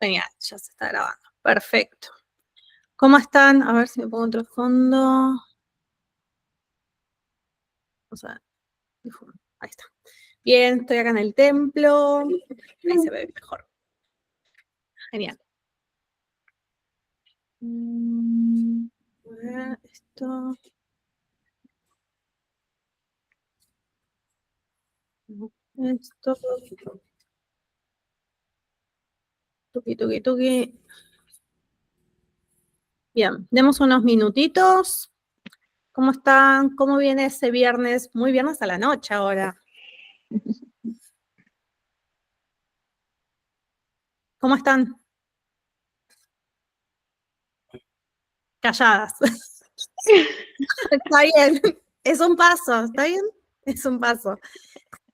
Genial, ya se está grabando. Perfecto. ¿Cómo están? A ver si me pongo otro fondo. Vamos a ver. Ahí está. Bien, estoy acá en el templo. Ahí se ve mejor. Genial. A ver, esto. Esto. Tuki, tuki, tuki. Bien, demos unos minutitos. ¿Cómo están? ¿Cómo viene ese viernes? Muy viernes a la noche ahora. ¿Cómo están? Calladas. Está bien. Es un paso, ¿está bien? Es un paso.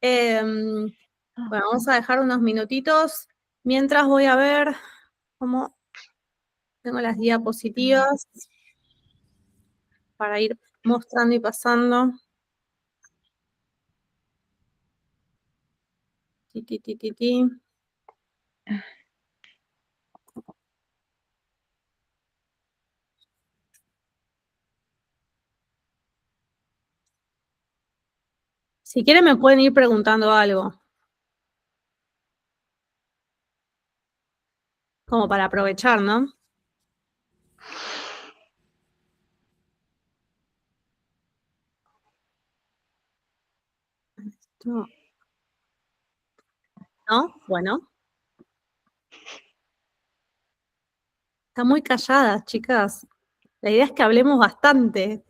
Bueno, vamos a dejar unos minutitos. Mientras voy a ver cómo tengo las diapositivas para ir mostrando y pasando. Ti, ti, ti, ti, ti. Si quieren me pueden ir preguntando algo. Como para aprovechar, ¿no? Esto. ¿No? Bueno. Están muy calladas, chicas. La idea es que hablemos bastante.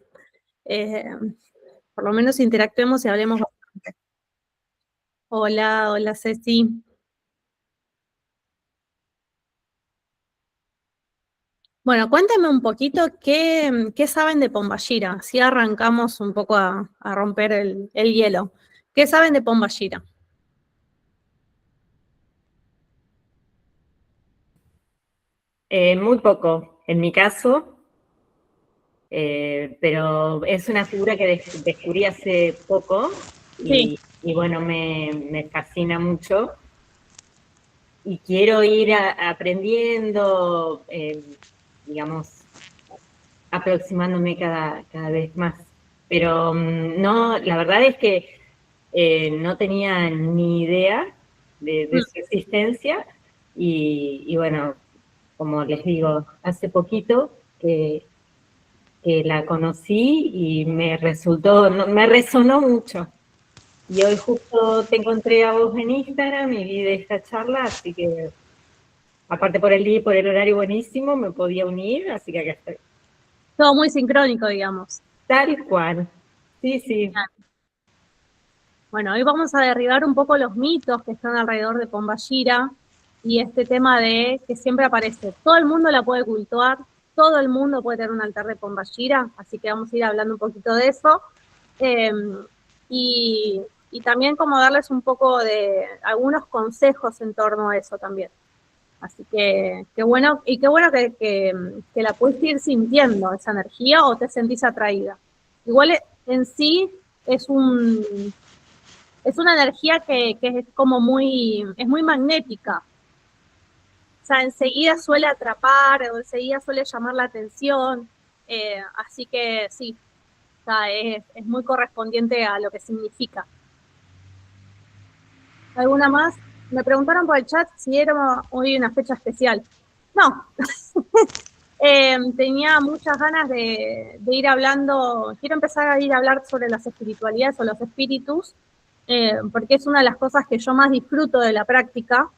Por lo menos interactuemos y hablemos bastante. Hola, hola Ceci. Bueno, cuéntame un poquito qué saben de Pombagira. Así arrancamos un poco a romper el hielo. ¿Qué saben de Pombagira? Muy poco, en mi caso, pero es una figura que descubrí hace poco Sí. y bueno, me fascina mucho y quiero ir aprendiendo, digamos, aproximándome cada vez más. Pero no, la verdad es que no tenía ni idea de su existencia y bueno, como les digo, hace poquito que la conocí y me resultó, me resonó mucho. Y hoy justo te encontré a vos en Instagram y vi de esta charla, así que aparte por el día y por el horario buenísimo, me podía unir, así que acá estoy. Todo muy sincrónico, digamos. Tal cual. Sí, sí. Bueno, hoy vamos a derribar un poco los mitos que están alrededor de Pombagira y este tema de que siempre aparece. Todo el mundo la puede cultuar, todo el mundo puede tener un altar de Pombagira, así que vamos a ir hablando un poquito de eso. Eh, y también como darles un poco de algunos consejos en torno a eso también. Así que qué bueno, y qué bueno que la puedes ir sintiendo, esa energía, o te sentís atraída. Igual en sí es es una energía que es como es muy magnética. O sea, enseguida suele atrapar, o enseguida suele llamar la atención. Así que sí, o sea, es muy correspondiente a lo que significa. ¿Alguna más? Me preguntaron por el chat si era hoy una fecha especial. No, tenía muchas ganas de ir hablando, quiero empezar a ir a hablar sobre las espiritualidades o los espíritus, porque es una de las cosas que yo más disfruto de la práctica,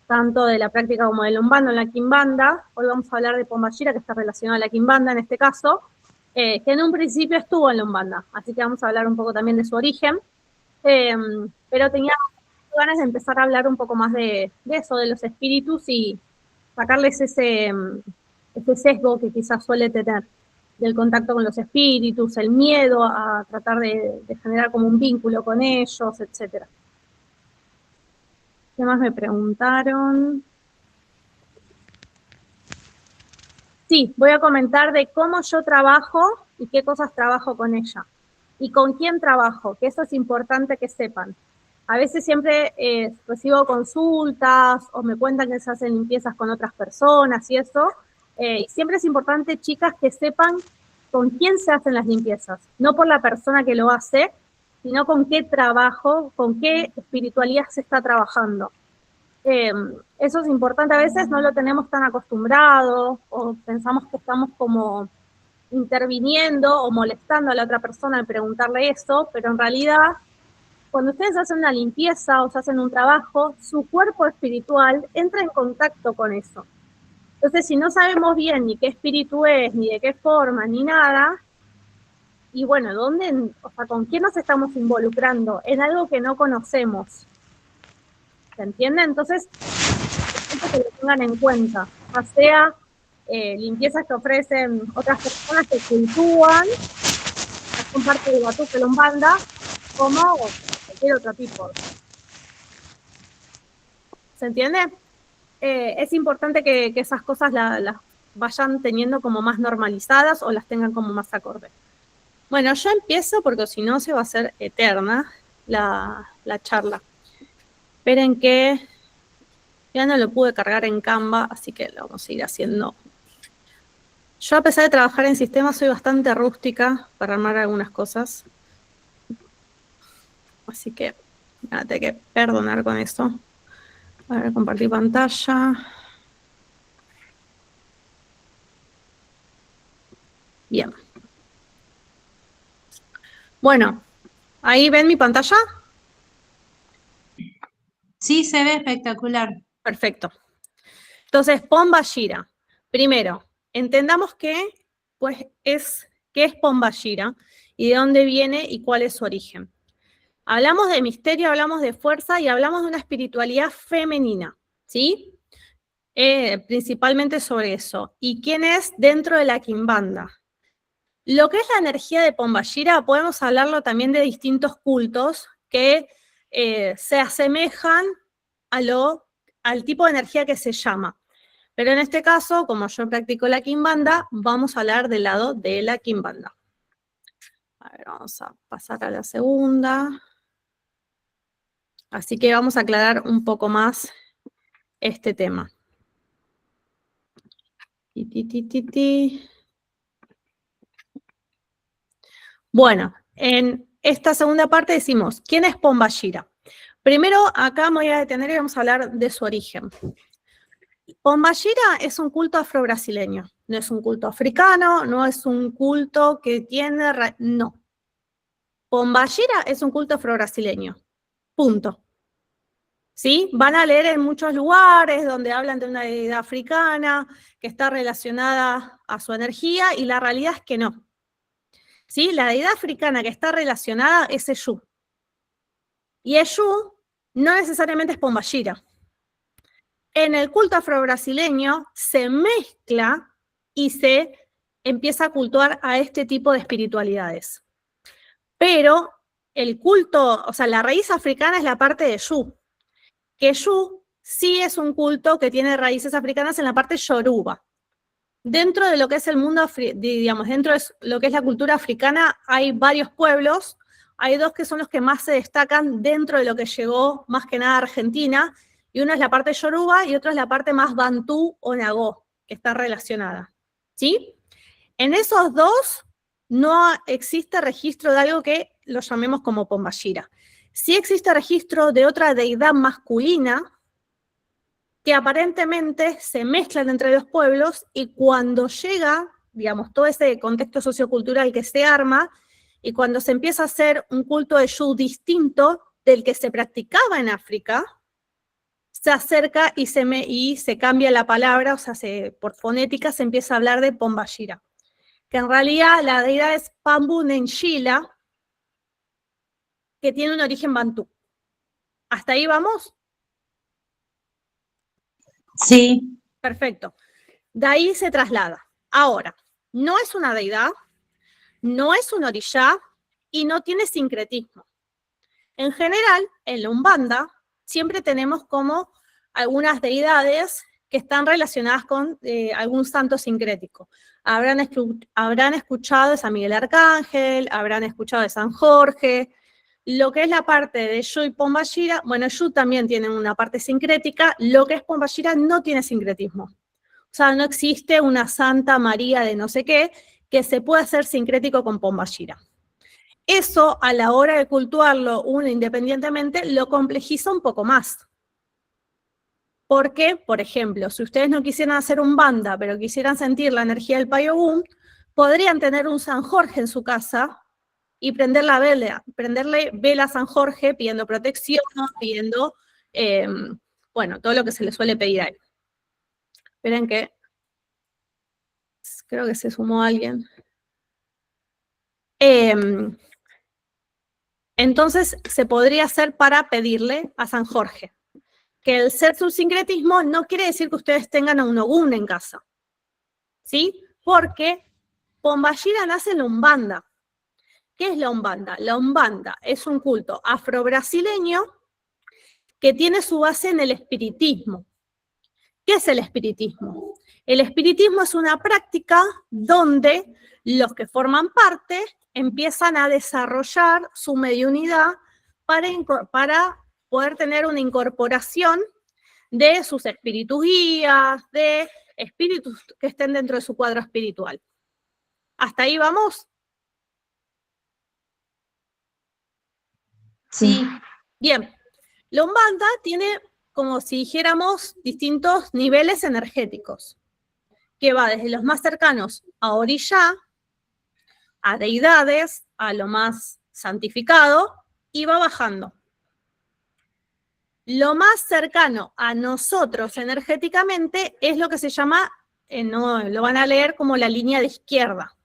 tanto de la práctica como del Umbanda en la Quimbanda. Hoy vamos a hablar de Pombagira, que está relacionada a la Quimbanda en este caso, que en un principio estuvo en la Umbanda, así que vamos a hablar un poco también de su origen, eh, pero tenía ganas de empezar a hablar un poco más de eso, de los espíritus y sacarles ese sesgo que quizás suele tener del contacto con los espíritus, el miedo a tratar de generar como un vínculo con ellos, etcétera. ¿Qué más me preguntaron? Sí, voy a comentar de cómo yo trabajo y qué cosas trabajo con ella. Y con quién trabajo, que eso es importante que sepan. A veces siempre recibo consultas o me cuentan que se hacen limpiezas con otras personas y eso. Y siempre es importante, chicas, que sepan con quién se hacen las limpiezas. No por la persona que lo hace, sino con qué trabajo, con qué espiritualidad se está trabajando. Eso es importante. A veces no lo tenemos tan acostumbrado o pensamos que estamos como interviniendo o molestando a la otra persona al preguntarle eso, pero en realidad cuando ustedes hacen una limpieza o se hacen un trabajo, su cuerpo espiritual entra en contacto con eso. Entonces, si no sabemos bien ni qué espíritu es, ni de qué forma, ni nada, y bueno, ¿dónde, o sea, con quién nos estamos involucrando? En algo que no conocemos. ¿Se entiende? Entonces, que lo tengan en cuenta. Ya sea limpiezas que ofrecen otras personas que cultúan, que son parte de Batuque Lombanda, como cualquier otro tipo. ¿Se entiende? Es importante que esas cosas las vayan teniendo como más normalizadas o las tengan como más acorde. Bueno, yo empiezo porque si no se va a hacer eterna la charla. Esperen que ya no lo pude cargar en Canva, así que lo vamos a ir haciendo. Yo, a pesar de trabajar en sistemas, soy bastante rústica para armar algunas cosas. Así que me voy a tener que perdonar con esto. A ver, compartir pantalla. Bien. Bueno, ¿ahí ven mi pantalla? Sí, se ve espectacular. Perfecto. Entonces, Pombagira. Primero, entendamos qué es Pombagira y de dónde viene y cuál es su origen. Hablamos de misterio, hablamos de fuerza y hablamos de una espiritualidad femenina, ¿sí? Principalmente sobre eso. ¿Y quién es dentro de la Quimbanda? Lo que es la energía de Pombagira, podemos hablarlo también de distintos cultos que se asemejan al tipo de energía que se llama. Pero en este caso, como yo practico la Quimbanda, vamos a hablar del lado de la Quimbanda. A ver, vamos a pasar a la segunda. Así que vamos a aclarar un poco más este tema. Bueno, en esta segunda parte decimos, ¿quién es Pombagira? Primero, acá me voy a detener y vamos a hablar de su origen. Pombagira es un culto afro-brasileño, no es un culto africano, no es un culto que tiene... No. Pombagira es un culto afro-brasileño. Punto. ¿Sí? Van a leer en muchos lugares donde hablan de una deidad africana que está relacionada a su energía y la realidad es que no. ¿Sí? La deidad africana que está relacionada es Eshu. Y Eshu no necesariamente es Pombagira. En el culto afro-brasileño se mezcla y se empieza a cultuar a este tipo de espiritualidades. Pero el culto, o sea, la raíz africana es la parte de Eshu. Que Eshu sí es un culto que tiene raíces africanas en la parte yoruba. Dentro de lo que es el mundo, digamos, dentro de lo que es la cultura africana, hay varios pueblos, hay dos que son los que más se destacan dentro de lo que llegó más que nada a Argentina, y uno es la parte yoruba y otro es la parte más bantú o nagó, que está relacionada, ¿sí? En esos dos no existe registro de algo que lo llamemos como Pombagira. Sí existe registro de otra deidad masculina que aparentemente se mezclan entre los pueblos y cuando llega, digamos, todo ese contexto sociocultural que se arma y cuando se empieza a hacer un culto de Eshu distinto del que se practicaba en África, se acerca y se cambia la palabra, o sea, por fonética se empieza a hablar de Pombagira, que en realidad la deidad es Pambu Nenshila, que tiene un origen bantú. ¿Hasta ahí vamos? Sí. Perfecto. De ahí se traslada. Ahora, no es una deidad, no es un orishá y no tiene sincretismo. En general, en la Umbanda, siempre tenemos como algunas deidades que están relacionadas con algún santo sincrético. Habrán escuchado de San Miguel Arcángel, habrán escuchado de San Jorge, lo que es la parte de Shu y Pombagira, bueno, Shu también tiene una parte sincrética, lo que es Pombagira no tiene sincretismo. O sea, no existe una Santa María de no sé qué que se pueda hacer sincrético con Pombagira. Eso, a la hora de cultuarlo uno independientemente, lo complejiza un poco más. Porque, por ejemplo, si ustedes no quisieran hacer un banda, pero quisieran sentir la energía del Payogún, podrían tener un San Jorge en su casa y prenderle vela a San Jorge pidiendo protección, pidiendo, bueno, todo lo que se le suele pedir a él. Esperen que, creo que se sumó alguien. Entonces, se podría hacer para pedirle a San Jorge. Que el ser su sincretismo no quiere decir que ustedes tengan a un Ogún en casa, ¿sí? Porque Pombagira nace en la Umbanda. ¿Qué es la Umbanda? La Umbanda es un culto afro-brasileño que tiene su base en el espiritismo. ¿Qué es el espiritismo? El espiritismo es una práctica donde los que forman parte empiezan a desarrollar su mediunidad para poder tener una incorporación de sus espíritus guías, de espíritus que estén dentro de su cuadro espiritual. ¿Hasta ahí vamos? Sí. Bien. La Umbanda tiene, como si dijéramos, distintos niveles energéticos, que va desde los más cercanos a Orishá, a deidades, a lo más santificado, y va bajando. Lo más cercano a nosotros energéticamente es lo que se llama, no, lo van a leer como la línea de izquierda,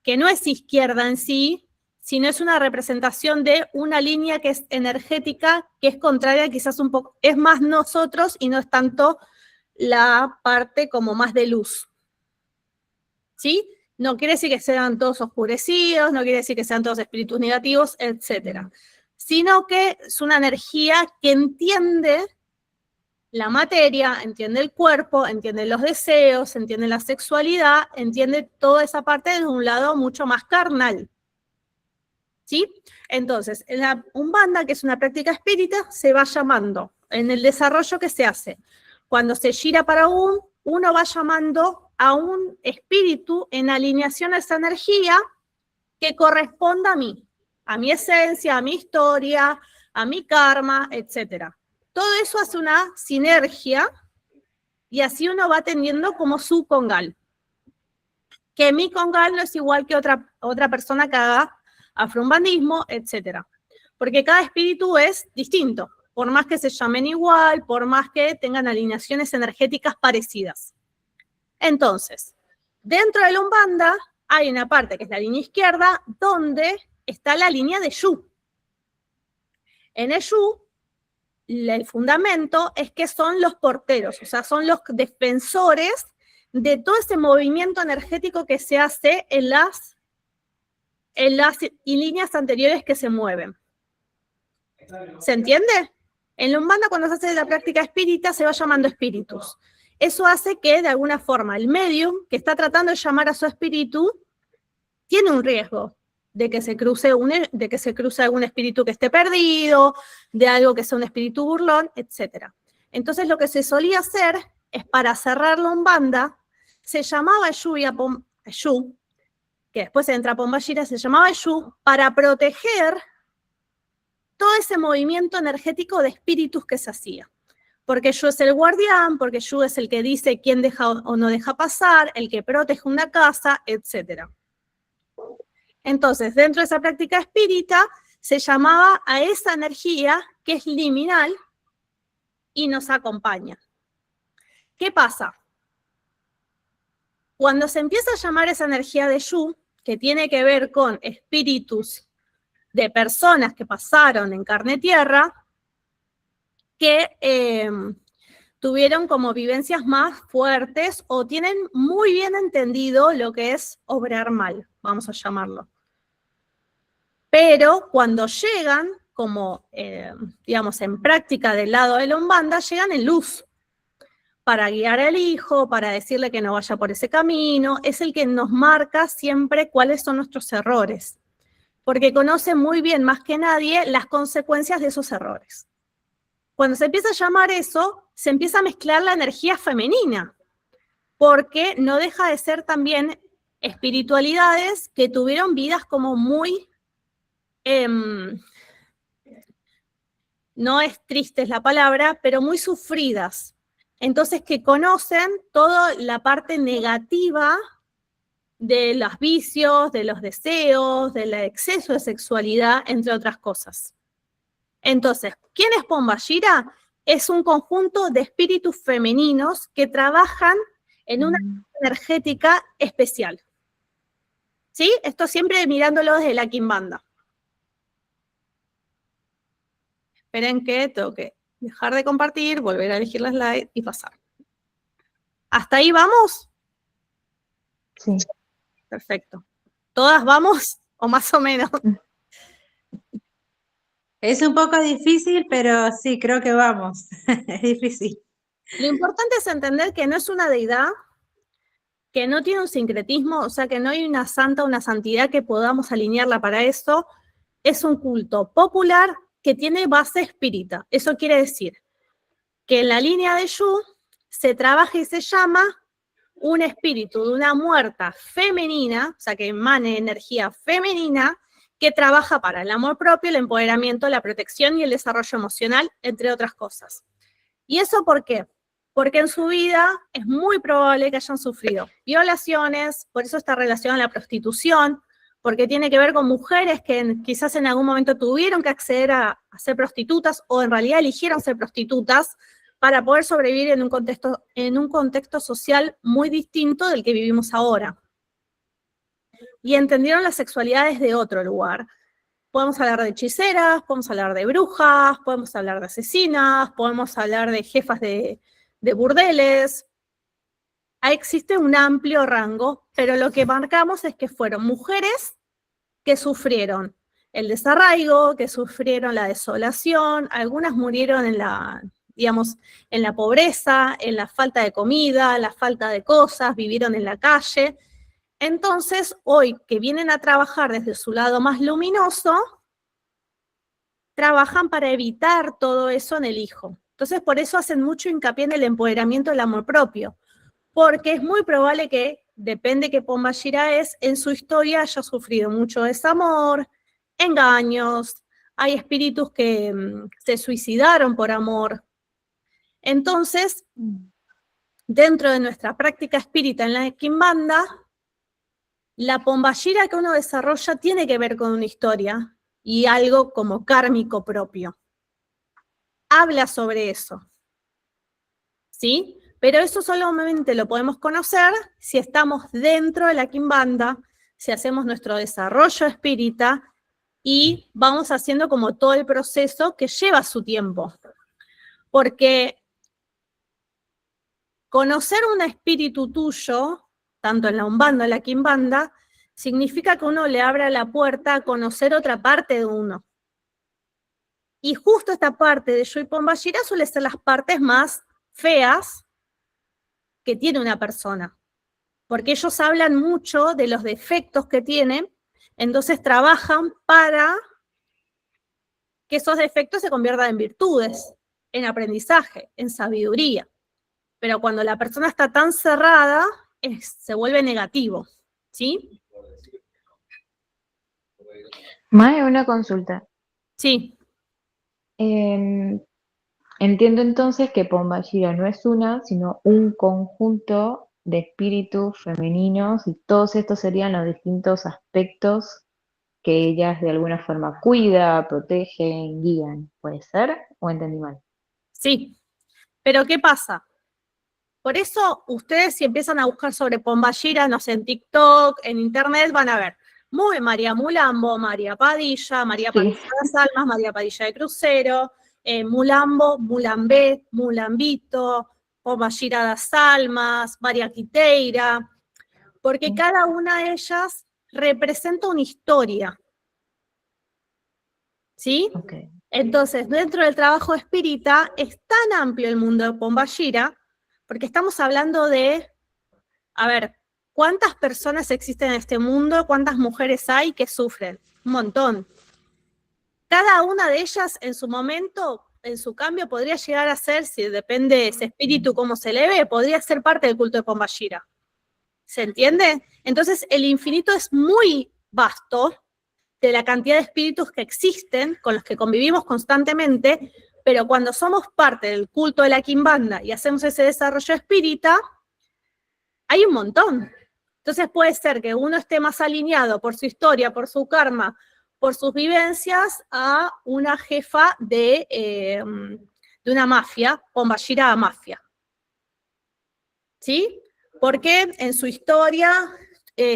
que no es izquierda en sí, sino es una representación de una línea que es energética, que es contraria quizás un poco, es más nosotros y no es tanto la parte como más de luz. ¿Sí? No quiere decir que sean todos oscurecidos, no quiere decir que sean todos espíritus negativos, etc. Sino que es una energía que entiende la materia, entiende el cuerpo, entiende los deseos, entiende la sexualidad, entiende toda esa parte desde un lado mucho más carnal. ¿Sí? Entonces, en la Umbanda, que es una práctica espírita, se va llamando, en el desarrollo que se hace, cuando se gira para uno va llamando a un espíritu en alineación a esa energía que corresponda a mi esencia, a mi historia, a mi karma, etc. Todo eso hace una sinergia y así uno va teniendo como su congal. Que mi congal no es igual que otra persona que haga afroumbandismo, etc. Porque cada espíritu es distinto, por más que se llamen igual, por más que tengan alineaciones energéticas parecidas. Entonces, dentro de la Umbanda hay una parte que es la línea izquierda, donde está la línea de Shu. En el Shu, el fundamento es que son los porteros, o sea, son los defensores de todo ese movimiento energético que se hace en las líneas anteriores que se mueven. ¿Se entiende? En la Umbanda, cuando se hace la práctica espírita, se va llamando espíritus. Eso hace que, de alguna forma, el medium que está tratando de llamar a su espíritu tiene un riesgo de que se cruce algún espíritu que esté perdido, de algo que sea un espíritu burlón, etc. Entonces, lo que se solía hacer es, para cerrar la Umbanda, se llamaba Shu, que después entra a Pombagira, se llamaba Shu, para proteger todo ese movimiento energético de espíritus que se hacía. Porque Shu es el guardián, porque Shu es el que dice quién deja o no deja pasar, el que protege una casa, etc. Entonces, dentro de esa práctica espírita, se llamaba a esa energía que es liminal y nos acompaña. ¿Qué pasa? Cuando se empieza a llamar esa energía de Shu, que tiene que ver con espíritus de personas que pasaron en carne tierra, que tuvieron como vivencias más fuertes o tienen muy bien entendido lo que es obrar mal, vamos a llamarlo. Pero cuando llegan, como digamos en práctica del lado de la Umbanda, llegan en luz para guiar al hijo, para decirle que no vaya por ese camino, es el que nos marca siempre cuáles son nuestros errores. porque conoce muy bien, más que nadie, las consecuencias de esos errores. Cuando se empieza a llamar eso, se empieza a mezclar la energía femenina, porque no deja de ser también espiritualidades que tuvieron vidas como muy, no es triste es la palabra, pero muy sufridas. Entonces, que conocen toda la parte negativa de los vicios, de los deseos, del exceso de sexualidad, entre otras cosas. Entonces, ¿quién es Pombagira? Es un conjunto de espíritus femeninos que trabajan en una energética especial. ¿Sí? Esto siempre mirándolo desde la Quimbanda. Esperen que tengo que dejar de compartir, volver a elegir la slide y pasar. ¿Hasta ahí vamos? Sí. Perfecto. ¿Todas vamos? ¿O más o menos? Es un poco difícil, pero sí, creo que vamos. Es difícil. Lo importante es entender que no es una deidad, que no tiene un sincretismo, o sea, que no hay una santa, una santidad que podamos alinearla para eso. Es un culto popular que tiene base espírita. Eso quiere decir que en la línea de Yu se trabaja y se llama un espíritu de una muerta femenina, o sea, que emane energía femenina, que trabaja para el amor propio, el empoderamiento, la protección y el desarrollo emocional, entre otras cosas. ¿Y eso por qué? Porque en su vida es muy probable que hayan sufrido violaciones, por eso está relacionada a la prostitución, porque tiene que ver con mujeres que quizás en algún momento tuvieron que acceder a ser prostitutas o en realidad eligieron ser prostitutas para poder sobrevivir en un contexto social muy distinto del que vivimos ahora. Y entendieron las sexualidades de otro lugar. Podemos hablar de hechiceras, podemos hablar de brujas, podemos hablar de asesinas, podemos hablar de jefas de burdeles. Ahí existe un amplio rango, pero lo que marcamos es que fueron mujeres que sufrieron el desarraigo, que sufrieron la desolación, algunas murieron en la, digamos, en la pobreza, en la falta de comida, la falta de cosas, vivieron en la calle. Entonces, hoy que vienen a trabajar desde su lado más luminoso, trabajan para evitar todo eso en el hijo. Entonces, por eso hacen mucho hincapié en el empoderamiento del amor propio, porque es muy probable que, depende qué Pombagira es, en su historia haya sufrido mucho desamor, engaños, hay espíritus que se suicidaron por amor. Entonces, dentro de nuestra práctica espírita en la Quimbanda, la Pombagira que uno desarrolla tiene que ver con una historia y algo como kármico propio. Habla sobre eso, ¿sí? Pero eso solamente lo podemos conocer si estamos dentro de la Quimbanda, si hacemos nuestro desarrollo espírita y vamos haciendo como todo el proceso que lleva su tiempo. Porque conocer un espíritu tuyo, tanto en la Umbanda o en la Quimbanda, significa que uno le abra la puerta a conocer otra parte de uno. Y justo esta parte de Yu y Pombagira suele ser las partes más feas que tiene una persona, porque ellos hablan mucho de los defectos que tienen, entonces trabajan para que esos defectos se conviertan en virtudes, en aprendizaje, en sabiduría. Pero cuando la persona está tan cerrada, se vuelve negativo, ¿sí? Mae, una consulta. Sí. Entiendo entonces que Pombagira no es una, sino un conjunto de espíritus femeninos y todos estos serían los distintos aspectos que ellas de alguna forma cuidan, protegen, guían. ¿Puede ser? ¿O entendí mal? Sí, pero ¿qué pasa? Por eso ustedes si empiezan a buscar sobre Pombagira, no sé, en TikTok, en internet, van a ver María Mulambo, María Padilla, María Padilla de las Almas, María Padilla de Crucero, Mulambo, Mulambé, Mulambito, Pombagira de las Almas, María Quiteira, porque cada una de ellas representa una historia, ¿sí? Okay. Entonces, dentro del trabajo espírita es tan amplio el mundo de Pombagira, porque estamos hablando de, a ver, ¿cuántas personas existen en este mundo? ¿Cuántas mujeres hay que sufren un montón. Cada una de ellas en su momento, en su cambio, podría llegar a ser, si depende de ese espíritu cómo se eleve, podría ser parte del culto de Pombayira. ¿Se entiende? Entonces el infinito es muy vasto de la cantidad de espíritus que existen, con los que convivimos constantemente, pero cuando somos parte del culto de la Quimbanda y hacemos ese desarrollo espírita, hay un montón. Entonces puede ser que uno esté más alineado por su historia, por su karma, por sus vivencias, a una jefa de una mafia, Pombayira mafia. ¿Sí? Porque en su historia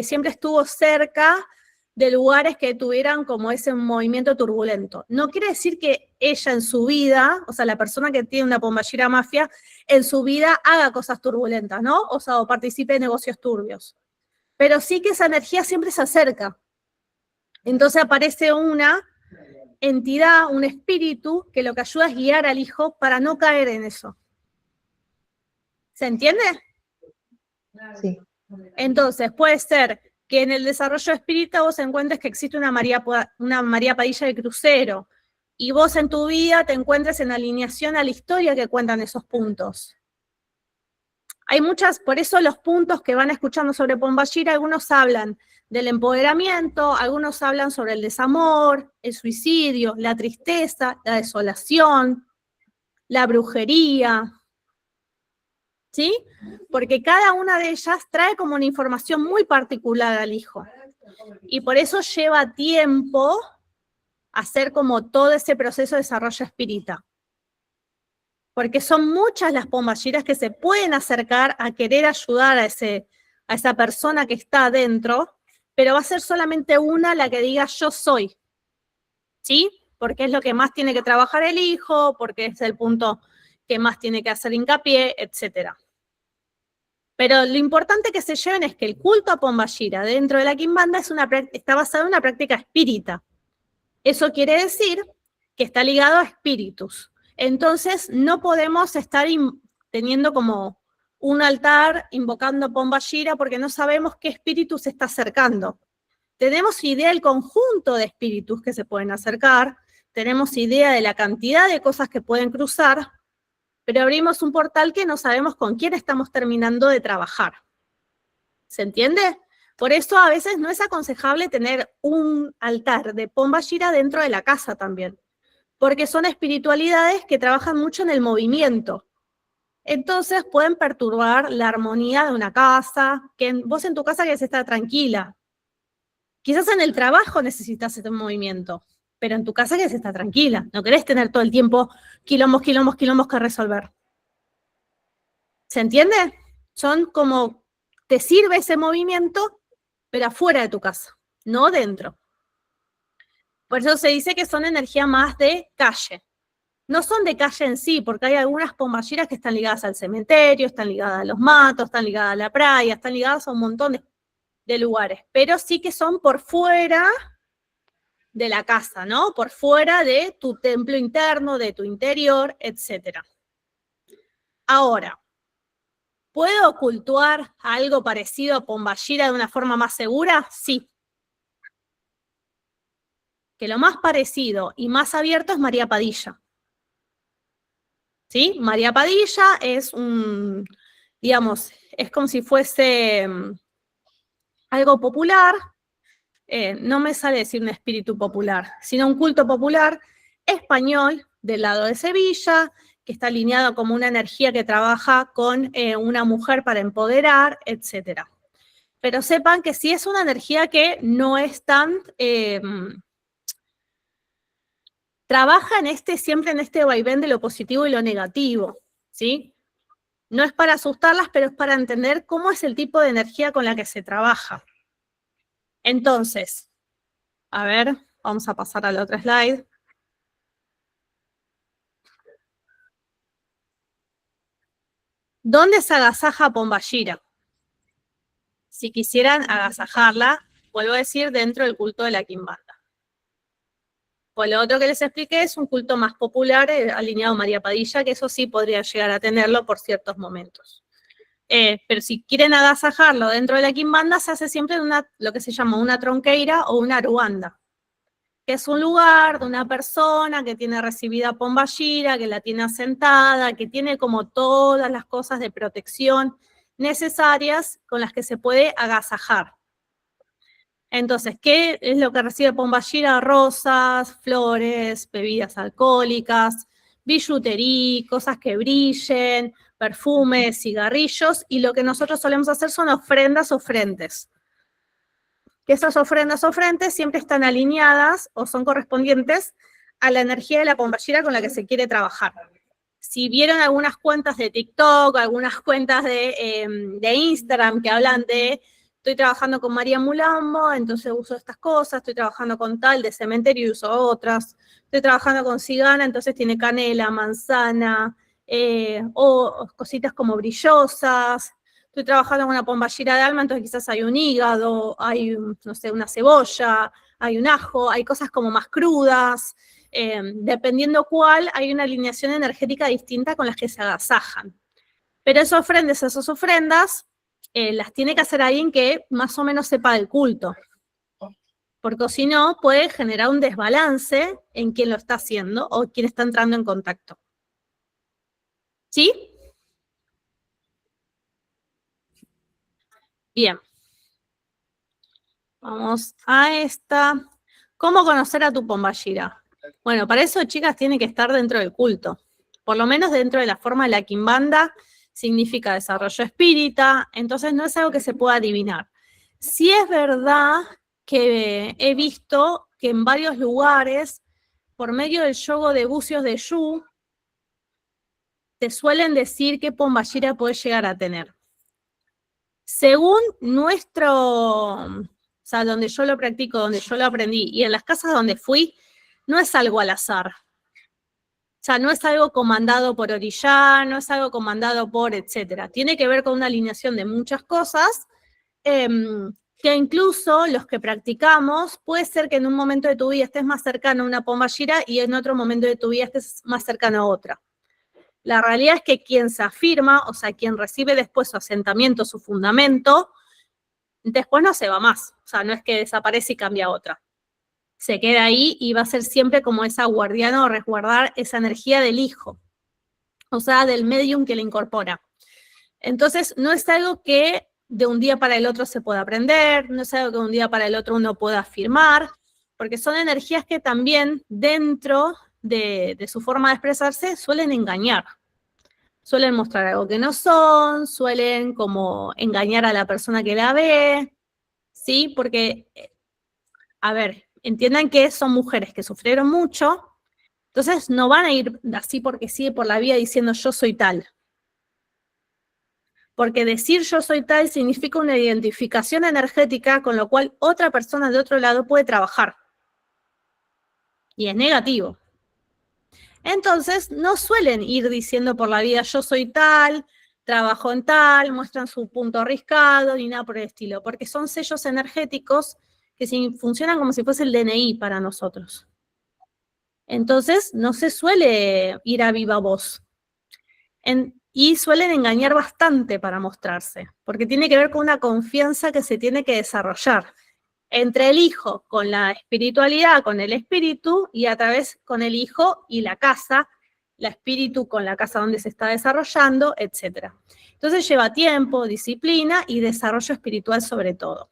siempre estuvo cerca de lugares que tuvieran como ese movimiento turbulento. No quiere decir que ella en su vida, o sea, la persona que tiene una Pombayira mafia, en su vida haga cosas turbulentas, ¿no? O sea, o participe en negocios turbios. Pero sí que esa energía siempre se acerca. Entonces aparece una entidad, un espíritu, que lo que ayuda es guiar al hijo para no caer en eso. ¿Se entiende? Sí. Entonces, puede ser que en el desarrollo espírita vos encuentres que existe una María Padilla de crucero, y vos en tu vida te encuentres en alineación a la historia que cuentan esos puntos. Hay muchas, por eso los puntos que van escuchando sobre Pombayira, algunos hablan del empoderamiento, algunos hablan sobre el desamor, el suicidio, la tristeza, la desolación, la brujería, ¿sí? Porque cada una de ellas trae como una información muy particular al hijo. Y por eso lleva tiempo hacer como todo ese proceso de desarrollo espírita. Porque son muchas las Pombayiras que se pueden acercar a querer ayudar a esa persona que está adentro, pero va a ser solamente una la que diga yo soy, ¿sí? Porque es lo que más tiene que trabajar el hijo, porque es el punto que más tiene que hacer hincapié, etc. Pero lo importante que se lleven es que el culto a Pombayira dentro de la Quimbanda está basado en una práctica espírita. Eso quiere decir que está ligado a espíritus. Entonces, no podemos estar teniendo como un altar invocando Pombayira porque no sabemos qué espíritu se está acercando. Tenemos idea del conjunto de espíritus que se pueden acercar, tenemos idea de la cantidad de cosas que pueden cruzar, pero abrimos un portal que no sabemos con quién estamos terminando de trabajar. ¿Se entiende? Por eso a veces no es aconsejable tener un altar de Pombayira dentro de la casa también, porque son espiritualidades que trabajan mucho en el movimiento. Entonces pueden perturbar la armonía de una casa, que vos en tu casa querés estar tranquila. Quizás en el trabajo necesitas este movimiento, pero en tu casa querés estar tranquila. No querés tener todo el tiempo quilombos que resolver. ¿Se entiende? Son como, te sirve ese movimiento, pero afuera de tu casa, no dentro. Por eso se dice que son energía más de calle. No son de calle en sí, porque hay algunas Pombayiras que están ligadas al cementerio, están ligadas a los matos, están ligadas a la playa, están ligadas a un montón de lugares, pero sí que son por fuera de la casa, ¿no? Por fuera de tu templo interno, de tu interior, etc. Ahora, ¿puedo cultuar algo parecido a Pombayira de una forma más segura? Sí. Que lo más parecido y más abierto es María Padilla. ¿Sí? María Padilla es digamos, es como si fuese algo popular, no me sale decir un espíritu popular, sino un culto popular español del lado de Sevilla, que está alineado como una energía que trabaja con una mujer para empoderar, etc. Pero sepan que sí es una energía que no es tan... trabaja siempre en este vaivén de lo positivo y lo negativo, ¿sí? No es para asustarlas, pero es para entender cómo es el tipo de energía con la que se trabaja. Entonces, a ver, vamos a pasar al otro slide. ¿Dónde se agasaja Pombayira? Si quisieran agasajarla, vuelvo a decir, dentro del culto de la Quimbanda. Pues lo otro que les expliqué es un culto más popular, alineado a María Padilla, que eso sí podría llegar a tenerlo por ciertos momentos. Pero si quieren agasajarlo dentro de la Quimbanda, se hace siempre lo que se llama una tronqueira o una aruanda. que es un lugar de una persona que tiene recibida Pombayira, que la tiene asentada, que tiene como todas las cosas de protección necesarias con las que se puede agasajar. Entonces, ¿qué es lo que recibe Pombayira? Rosas, flores, bebidas alcohólicas, billutería, cosas que brillen, perfumes, cigarrillos, y lo que nosotros solemos hacer son ofrendas o frentes. Que esas ofrendas o frentes siempre están alineadas o son correspondientes a la energía de la Pombayira con la que se quiere trabajar. Si vieron algunas cuentas de TikTok, algunas cuentas de Instagram que hablan de estoy trabajando con María Mulambo, entonces uso estas cosas, estoy trabajando con tal de cementerio y uso otras, estoy trabajando con cigana, entonces tiene canela, manzana, o cositas como brillosas, estoy trabajando con una Pombayira de alma, entonces quizás hay un hígado, hay, no sé, una cebolla, hay un ajo, hay cosas como más crudas, dependiendo cuál, hay una alineación energética distinta con las que se agasajan. Pero esas ofrendas, las tiene que hacer alguien que más o menos sepa del culto. Porque si no, puede generar un desbalance en quien lo está haciendo o quien está entrando en contacto. ¿Sí? Bien. Vamos a esta. ¿Cómo conocer a tu Pombayira? Bueno, para eso, chicas, tiene que estar dentro del culto. Por lo menos dentro de la forma de la Quimbanda, significa desarrollo espírita, entonces no es algo que se pueda adivinar. Sí es verdad que he visto que en varios lugares, por medio del yogo de bucios de Yu, te suelen decir qué Pombayira puedes llegar a tener. Según o sea, donde yo lo practico, donde yo lo aprendí, y en las casas donde fui, no es algo al azar. O sea, no es algo comandado por Orillá, no es algo comandado por etcétera. Tiene que ver con una alineación de muchas cosas, que incluso los que practicamos, puede ser que en un momento de tu vida estés más cercano a una Pombayira y en otro momento de tu vida estés más cercano a otra. La realidad es que quien se afirma, o sea, quien recibe después su asentamiento, su fundamento, después no se va más. O sea, no es que desaparece y cambia a otra. Se queda ahí y va a ser siempre como esa guardiana o resguardar esa energía del hijo, o sea, del medium que le incorpora. Entonces, no es algo que de un día para el otro se pueda aprender, no es algo que de un día para el otro uno pueda afirmar, porque son energías que también dentro de su forma de expresarse suelen engañar. Suelen mostrar algo que no son, suelen como engañar a la persona que la ve, ¿sí? Porque, a ver, entiendan que son mujeres que sufrieron mucho, entonces no van a ir así porque sí por la vida diciendo yo soy tal. Porque decir yo soy tal significa una identificación energética con lo cual otra persona de otro lado puede trabajar. Y es negativo. Entonces no suelen ir diciendo por la vida yo soy tal, trabajo en tal, muestran su punto arriscado, ni nada por el estilo, porque son sellos energéticos que funcionan como si fuese el DNI para nosotros. Entonces no se suele ir a viva voz. Y suelen engañar bastante para mostrarse, porque tiene que ver con una confianza que se tiene que desarrollar entre el hijo con la espiritualidad, con el espíritu, y a través con el hijo y la casa, la espíritu con la casa donde se está desarrollando, etc. Entonces lleva tiempo, disciplina y desarrollo espiritual sobre todo.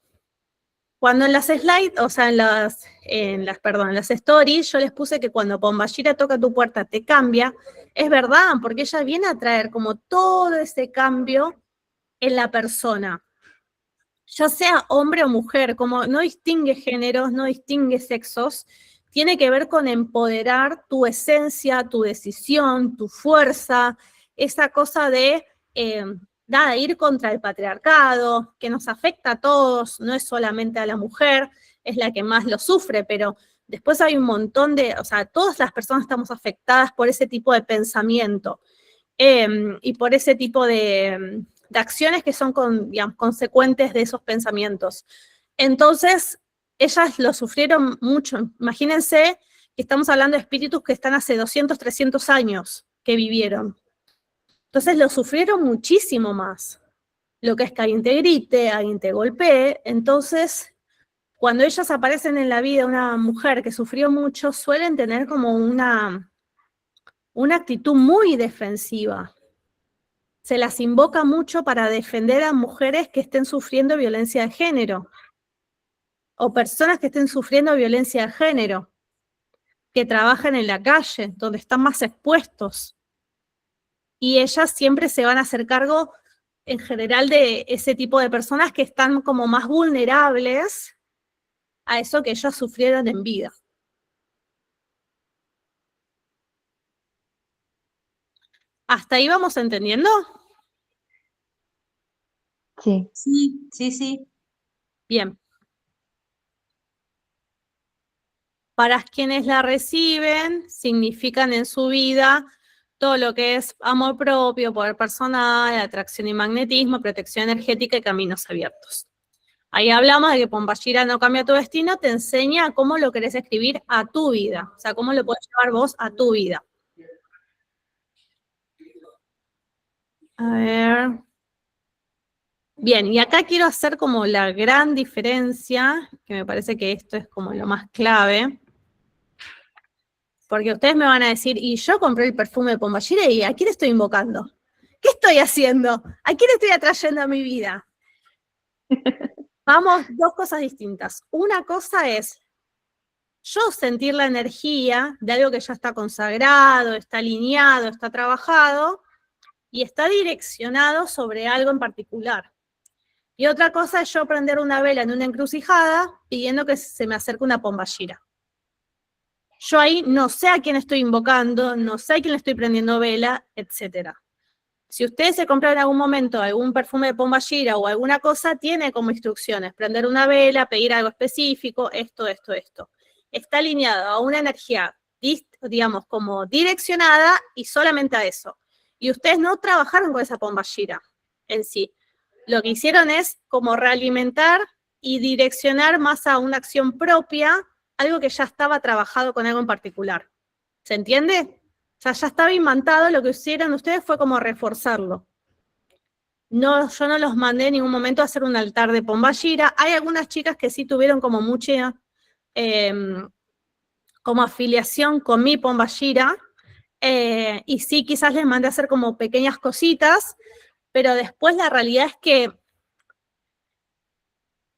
Cuando en las slides, o sea, en las stories, yo les puse que cuando Pombayira toca tu puerta te cambia, es verdad, porque ella viene a traer como todo ese cambio en la persona, ya sea hombre o mujer, como no distingue géneros, no distingue sexos, tiene que ver con empoderar tu esencia, tu decisión, tu fuerza, esa cosa de ir contra el patriarcado, que nos afecta a todos, no es solamente a la mujer, es la que más lo sufre, pero después hay un montón o sea, todas las personas estamos afectadas por ese tipo de pensamiento y por ese tipo de acciones que son digamos, consecuentes de esos pensamientos. Entonces, ellas lo sufrieron mucho. Imagínense que estamos hablando de espíritus que están hace 200, 300 años que vivieron. Entonces lo sufrieron muchísimo más. Lo que es que alguien te grite, alguien te golpee, entonces cuando ellas aparecen en la vida, una mujer que sufrió mucho, suelen tener como una actitud muy defensiva. Se las invoca mucho para defender a mujeres que estén sufriendo violencia de género, o personas que estén sufriendo violencia de género, que trabajan en la calle, donde están más expuestos. Y ellas siempre se van a hacer cargo, en general, de ese tipo de personas que están como más vulnerables a eso que ellos sufrieron en vida. ¿Hasta ahí vamos entendiendo? Sí. Sí, sí, sí. Bien. Para quienes la reciben, significan en su vida todo lo que es amor propio, poder personal, atracción y magnetismo, protección energética y caminos abiertos. Ahí hablamos de que Pombagira no cambia tu destino, te enseña cómo lo querés escribir a tu vida, o sea, cómo lo podés llevar vos a tu vida. A ver. Bien, y acá quiero hacer como la gran diferencia, que me parece que esto es como lo más clave, porque ustedes me van a decir, y yo compré el perfume de Pombagira y ¿a quién estoy invocando? ¿Qué estoy haciendo? ¿A quién estoy atrayendo a mi vida? Vamos, dos cosas distintas. Una cosa es yo sentir la energía de algo que ya está consagrado, está alineado, está trabajado y está direccionado sobre algo en particular. Y otra cosa es yo prender una vela en una encrucijada pidiendo que se me acerque una Pombagira. Yo ahí no sé a quién estoy invocando, no sé a quién le estoy prendiendo vela, etc. Si ustedes se compran en algún momento algún perfume de Pombagira o alguna cosa, tiene como instrucciones prender una vela, pedir algo específico, esto. Está alineado a una energía, digamos, como direccionada y solamente a eso. Y ustedes no trabajaron con esa Pombagira en sí. Lo que hicieron es como realimentar y direccionar más a una acción propia, algo que ya estaba trabajado con algo en particular. ¿Se entiende? O sea, ya estaba imantado, lo que hicieron ustedes fue como reforzarlo. No, yo no los mandé en ningún momento a hacer un altar de Pombagira. Hay algunas chicas que sí tuvieron como mucha como afiliación con mi Pombagira, y sí, quizás les mandé a hacer como pequeñas cositas, pero después la realidad es que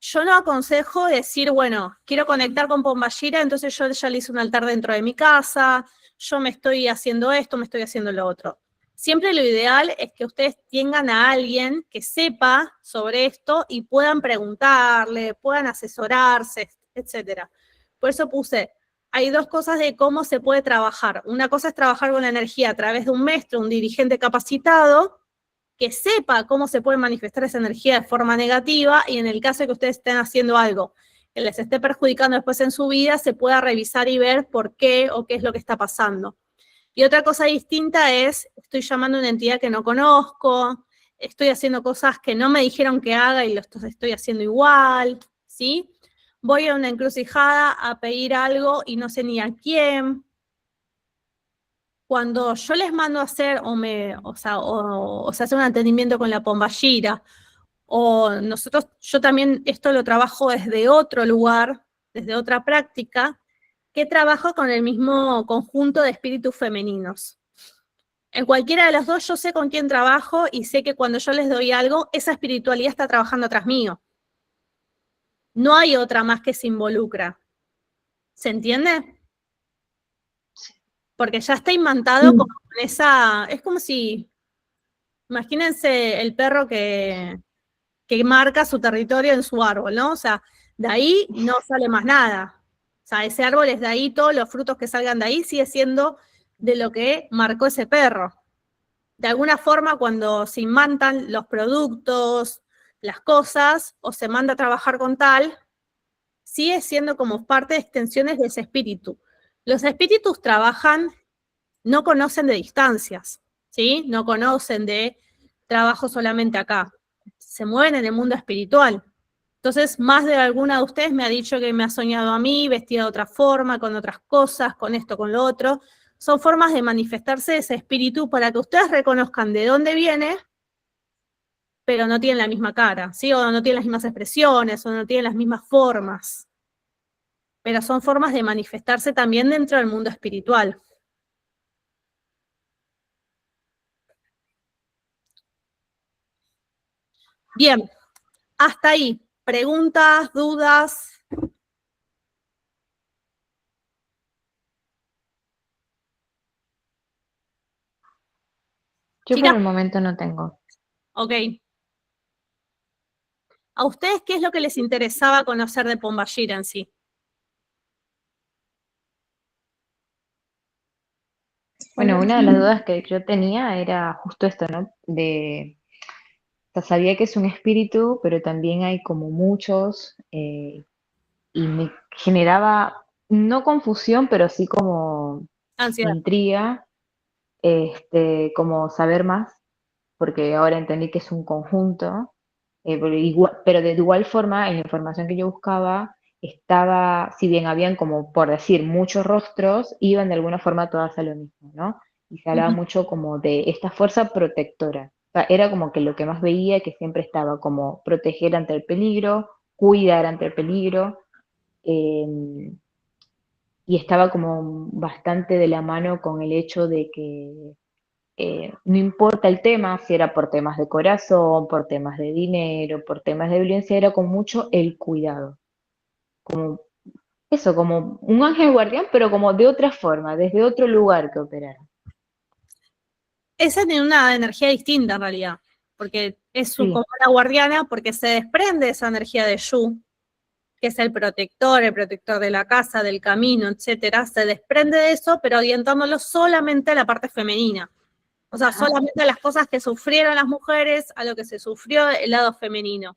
yo no aconsejo decir, bueno, quiero conectar con Pombagira, entonces yo ya le hice un altar dentro de mi casa, yo me estoy haciendo esto, me estoy haciendo lo otro. Siempre lo ideal es que ustedes tengan a alguien que sepa sobre esto y puedan preguntarle, puedan asesorarse, etc. Por eso puse, hay dos cosas de cómo se puede trabajar. Una cosa es trabajar con la energía a través de un maestro, un dirigente capacitado, que sepa cómo se puede manifestar esa energía de forma negativa y en el caso de que ustedes estén haciendo algo que les esté perjudicando después en su vida, se pueda revisar y ver por qué o qué es lo que está pasando. Y otra cosa distinta es, estoy llamando a una entidad que no conozco, estoy haciendo cosas que no me dijeron que haga y lo estoy haciendo igual, ¿sí? Voy a una encrucijada a pedir algo y no sé ni a quién. Cuando yo les mando a hacer, o se hace un entendimiento con la Pombagira, o yo también esto lo trabajo desde otro lugar, desde otra práctica, que trabajo con el mismo conjunto de espíritus femeninos. En cualquiera de los dos yo sé con quién trabajo y sé que cuando yo les doy algo, esa espiritualidad está trabajando atrás mío. No hay otra más que se involucra. ¿Se entiende? Porque ya está imantado como con esa... Es como si... Imagínense el perro que marca su territorio en su árbol, ¿no? O sea, de ahí no sale más nada. O sea, ese árbol es de ahí, todos los frutos que salgan de ahí sigue siendo de lo que marcó ese perro. De alguna forma, cuando se imantan los productos, las cosas, o se manda a trabajar con tal, sigue siendo como parte de extensiones de ese espíritu. Los espíritus trabajan, no conocen de distancias, ¿sí? No conocen de trabajo solamente acá. Se mueven en el mundo espiritual. Entonces, más de alguna de ustedes me ha dicho que me ha soñado a mí, vestida de otra forma, con otras cosas, con esto, con lo otro. Son formas de manifestarse ese espíritu para que ustedes reconozcan de dónde viene, pero no tienen la misma cara, ¿sí? O no tienen las mismas expresiones, o no tienen las mismas formas. pero son formas de manifestarse también dentro del mundo espiritual. Bien, hasta ahí. ¿Preguntas, dudas? Yo por Chicas, el momento no tengo. ok. ¿A ustedes qué es lo que les interesaba conocer de Pombagira en sí? Bueno, una de las dudas que yo tenía era justo esto, ¿no? O sea, sabía que es un espíritu, pero también hay como muchos, y me generaba, no confusión, pero sí como Ansiedad. intriga, como saber más, porque ahora entendí que es un conjunto, pero de igual forma, en la información que yo buscaba, estaba, si bien habían como, por decir, muchos rostros, iban de alguna forma todas a lo mismo, ¿no? Y se hablaba mucho como de esta fuerza protectora. O sea, era como que lo que más veía que siempre estaba como proteger ante el peligro, cuidar ante el peligro, eh, y estaba como bastante de la mano con el hecho de que no importa el tema, si era por temas de corazón, por temas de dinero, por temas de violencia, era con mucho el cuidado. Como eso, como un ángel guardián, pero como de otra forma, desde otro lugar que operara. Esa tiene una energía distinta en realidad, porque es Sí, como la guardiana, porque se desprende de esa energía de Yu, que es el protector de la casa, del camino, etcétera, se desprende de eso, pero orientándolo solamente a la parte femenina. O sea, solamente a las cosas que sufrieron las mujeres, a lo que se sufrió el lado femenino.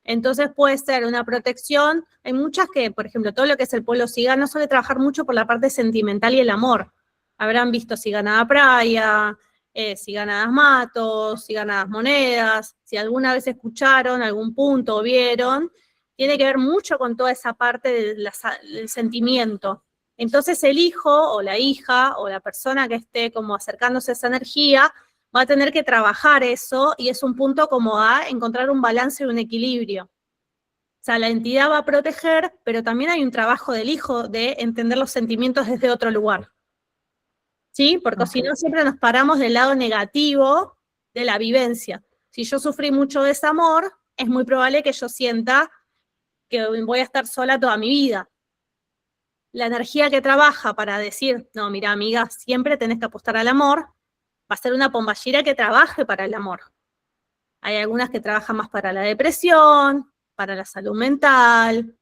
Entonces puede ser una protección. Hay muchas que, por ejemplo, todo lo que es el pueblo cigano suele trabajar mucho por la parte sentimental y el amor. Habrán visto Ciganada Praia, Ciganadas Matos, Ciganadas Monedas, si alguna vez escucharon algún punto o vieron, tiene que ver mucho con toda esa parte del sentimiento. Entonces el hijo o la hija o la persona que esté como acercándose a esa energía va a tener que trabajar eso y es un punto como a encontrar un balance y un equilibrio. O sea, la entidad va a proteger, pero también hay un trabajo del hijo de entender los sentimientos desde otro lugar. ¿Sí? Porque si no, siempre nos paramos del lado negativo de la vivencia. Si yo sufrí mucho desamor, es muy probable que yo sienta que voy a estar sola toda mi vida. La energía que trabaja para decir, no, mira, amiga, siempre tenés que apostar al amor, va a ser una Pombagira que trabaje para el amor. Hay algunas que trabajan más para la depresión, para la salud mental,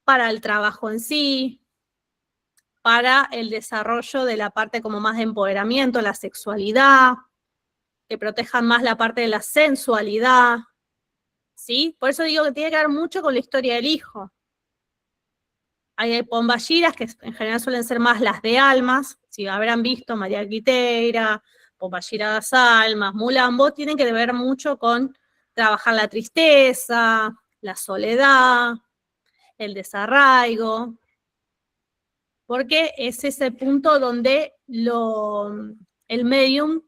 para el trabajo en sí, para el desarrollo de la parte como más de empoderamiento, la sexualidad, que protejan más la parte de la sensualidad, ¿sí? Por eso digo que tiene que ver mucho con la historia del hijo. Hay pombagiras que en general suelen ser más las de almas, si habrán visto María Quiteira, Pombagira das Almas, Mulambo, tienen que ver mucho con trabajar la tristeza, la soledad, el desarraigo, porque es ese punto donde el medium,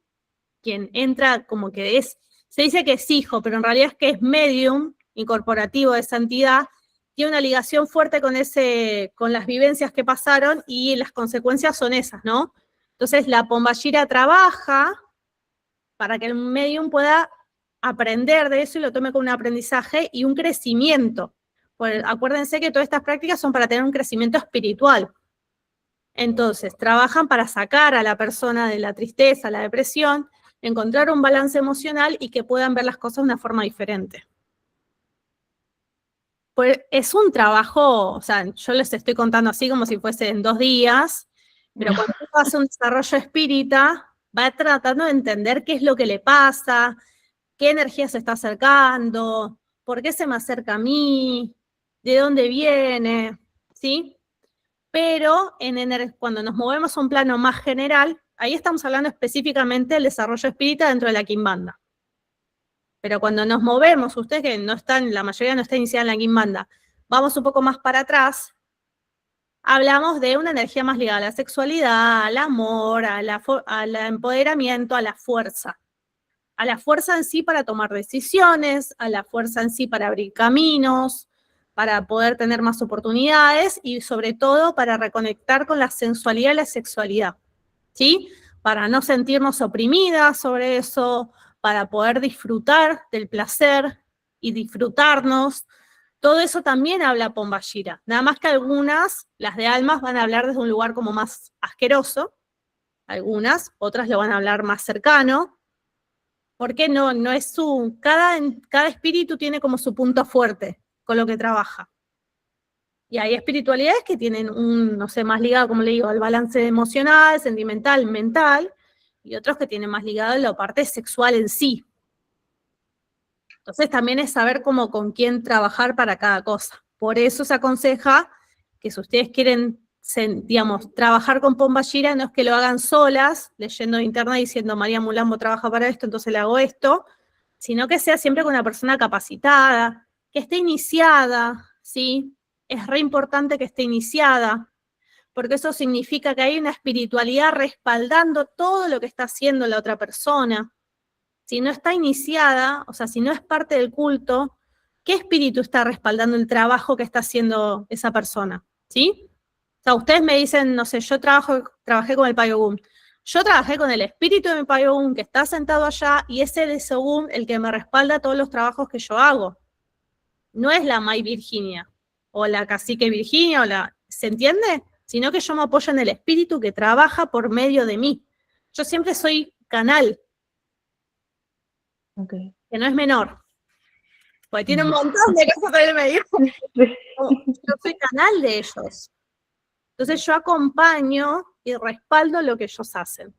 quien entra como que es, se dice que es hijo, pero en realidad es que es medium incorporativo de esa entidad, tiene una ligación fuerte con las vivencias que pasaron y las consecuencias son esas, ¿no? Entonces la Pombagira trabaja para que el medium pueda aprender de eso y lo tome como un aprendizaje y un crecimiento. Pues acuérdense que todas estas prácticas son para tener un crecimiento espiritual. Entonces, trabajan para sacar a la persona de la tristeza, la depresión, encontrar un balance emocional y que puedan ver las cosas de una forma diferente. Pues es un trabajo, o sea, yo les estoy contando así como si fuese en 2 días, pero cuando uno hace un desarrollo espírita, va tratando de entender qué es lo que le pasa, qué energía se está acercando, por qué se me acerca a mí, de dónde viene, ¿sí? Pero cuando nos movemos a un plano más general, ahí estamos hablando específicamente del desarrollo espírita dentro de la Quimbanda. Pero cuando nos movemos, ustedes que no están, la mayoría no está iniciada en la Quimbanda, vamos un poco más para atrás, hablamos de una energía más ligada a la sexualidad, al amor, al empoderamiento, a la fuerza. A la fuerza en sí para tomar decisiones, a la fuerza en sí para abrir caminos, para poder tener más oportunidades y sobre todo para reconectar con la sensualidad y la sexualidad, ¿sí? Para no sentirnos oprimidas sobre eso, para poder disfrutar del placer y disfrutarnos. Todo eso también habla Pombagira. Nada más que algunas, las de almas, van a hablar desde un lugar como más asqueroso, algunas, otras lo van a hablar más cercano, porque no es cada espíritu tiene como su punto fuerte con lo que trabaja. Y hay espiritualidades que tienen no sé, más ligado, como le digo, al balance emocional, sentimental, mental, y otros que tienen más ligado a la parte sexual en sí. Entonces también es saber cómo con quién trabajar para cada cosa. Por eso se aconseja que si ustedes quieren, digamos, trabajar con Pombagira, no es que lo hagan solas, leyendo de internet diciendo María Mulambo trabaja para esto, entonces le hago esto, sino que sea siempre con una persona capacitada, que esté iniciada, ¿sí? Es re importante que esté iniciada, porque eso significa que hay una espiritualidad respaldando todo lo que está haciendo la otra persona. Si no está iniciada, o sea, si no es parte del culto, ¿qué espíritu está respaldando el trabajo que está haciendo esa persona? ¿Sí? O sea, ustedes me dicen, no sé, yo trabajé con el Payogún. Yo trabajé con el espíritu de mi Payogún que está sentado allá y es el Según el que me respalda todos los trabajos que yo hago. No es la May Virginia o la Cacique Virginia ¿se entiende? Sino que yo me apoyo en el espíritu que trabaja por medio de mí. Yo siempre soy canal, Okay. que no es menor. Porque tiene un montón de cosas que él me dijo. Yo soy canal de ellos. Entonces yo acompaño y respaldo lo que ellos hacen.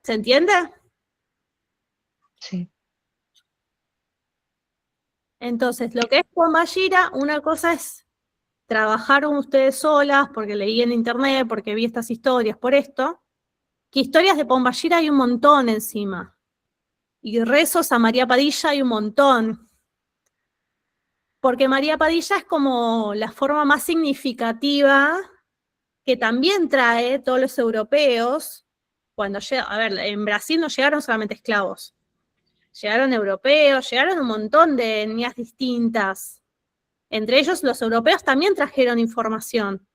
¿Se entiende? Sí. Entonces, lo que es Pombagira, una cosa es trabajar con ustedes solas, porque leí en internet, porque vi estas historias, por esto, que historias de Pombagira hay un montón encima. Y rezos a María Padilla hay un montón. Porque María Padilla es como la forma más significativa que también trae todos los europeos. Cuando llega, a ver, en Brasil no llegaron solamente esclavos. Llegaron europeos, llegaron un montón de etnias distintas. Entre ellos los europeos también trajeron información.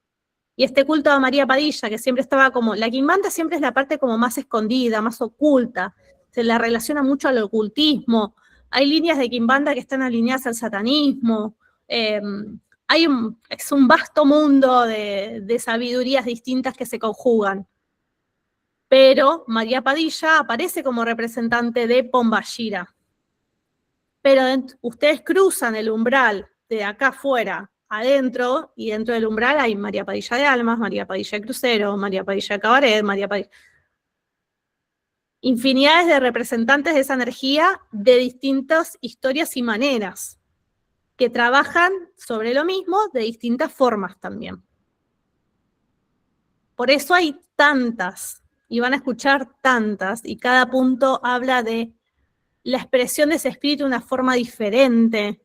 Y este culto a María Padilla, que siempre estaba como, la quimbanda siempre es la parte como más escondida, más oculta, se la relaciona mucho al ocultismo, hay líneas de quimbanda que están alineadas al satanismo, es un vasto mundo de sabidurías distintas que se conjugan. Pero María Padilla aparece como representante de Pombagira. Pero ustedes cruzan el umbral de acá afuera adentro, y dentro del umbral hay María Padilla de Almas, María Padilla de Crucero, María Padilla de Cabaret, María Padilla... Infinidades de representantes de esa energía de distintas historias y maneras, que trabajan sobre lo mismo de distintas formas también. Por eso hay tantas, y van a escuchar tantas, y cada punto habla de la expresión de ese espíritu de una forma diferente.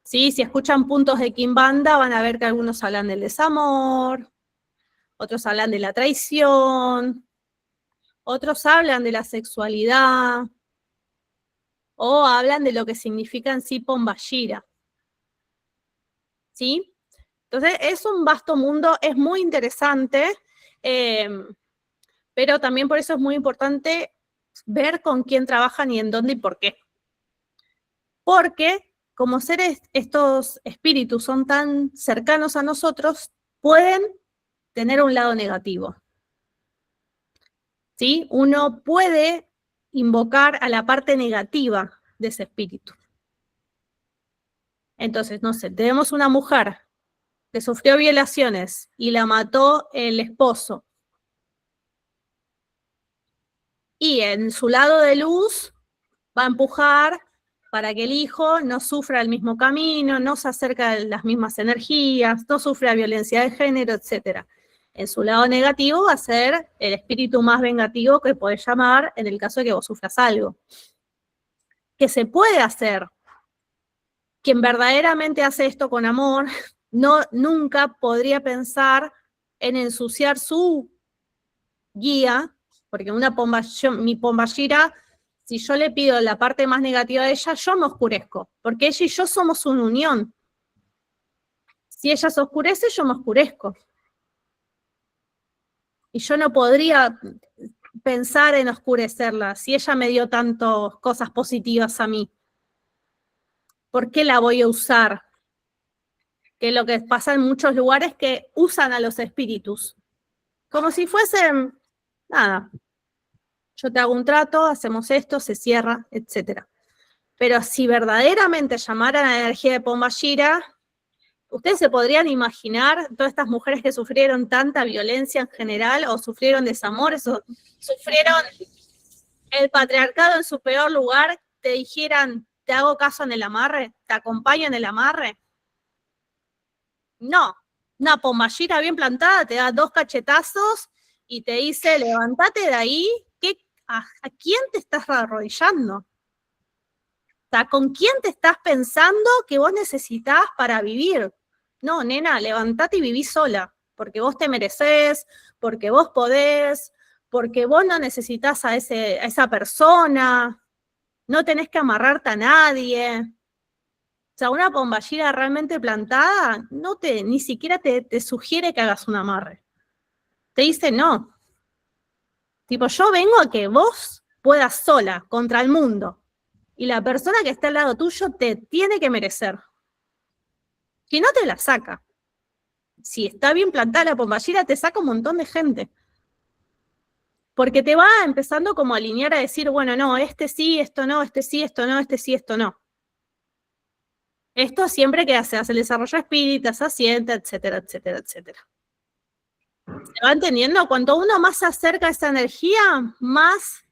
¿Sí? Si escuchan puntos de Quimbanda, van a ver que algunos hablan del desamor, otros hablan de la traición, otros hablan de la sexualidad, o hablan de lo que significa en sí Pombagira. ¿Sí? Entonces, es un vasto mundo, es muy interesante, pero también por eso es muy importante ver con quién trabajan y en dónde y por qué. Porque como estos espíritus son tan cercanos a nosotros, pueden tener un lado negativo. ¿Sí? Uno puede invocar a la parte negativa de ese espíritu. Entonces, no sé, tenemos una mujer que sufrió violaciones y la mató el esposo. Y en su lado de luz va a empujar para que el hijo no sufra el mismo camino, no se acerque a las mismas energías, no sufra violencia de género, etc. En su lado negativo va a ser el espíritu más vengativo que podés llamar en el caso de que vos sufras algo. Que se puede hacer. Quien verdaderamente hace esto con amor, nunca podría pensar en ensuciar su guía, porque mi Pombagira si yo le pido la parte más negativa de ella, yo me oscurezco, porque ella y yo somos una unión. Si ella se oscurece, yo me oscurezco. Y yo no podría pensar en oscurecerla si ella me dio tantas cosas positivas a mí. ¿Por qué la voy a usar? Que lo que pasa en muchos lugares que usan a los espíritus. Como si fuesen, nada, yo te hago un trato, hacemos esto, se cierra, etc. Pero si verdaderamente llamaran a la energía de Pombagira, ¿ustedes se podrían imaginar todas estas mujeres que sufrieron tanta violencia en general, o sufrieron desamores, o sufrieron el patriarcado en su peor lugar, te dijeran, te hago caso en el amarre, te acompaño en el amarre? No, una Pombagira bien plantada te da 2 cachetazos y te dice, levántate de ahí, ¿a quién te estás arrodillando? O sea, ¿con quién te estás pensando que vos necesitás para vivir? No, nena, levántate y viví sola, porque vos te merecés, porque vos podés, porque vos no necesitás a esa persona, no tenés que amarrarte a nadie. O sea, una Pombagira realmente plantada ni siquiera te sugiere que hagas un amarre. Te dice no. Tipo, yo vengo a que vos puedas sola contra el mundo. Y la persona que está al lado tuyo te tiene que merecer. Si no, te la saca. Si está bien plantada la Pombagira, te saca un montón de gente. Porque te va empezando como a alinear a decir, bueno, no, este sí, esto no, este sí, esto no, este sí, esto no. Esto siempre que se hace el desarrollo espírita, se asienta, etcétera, etcétera, etcétera. ¿Se va entendiendo? Cuanto uno más se acerca a esa energía, más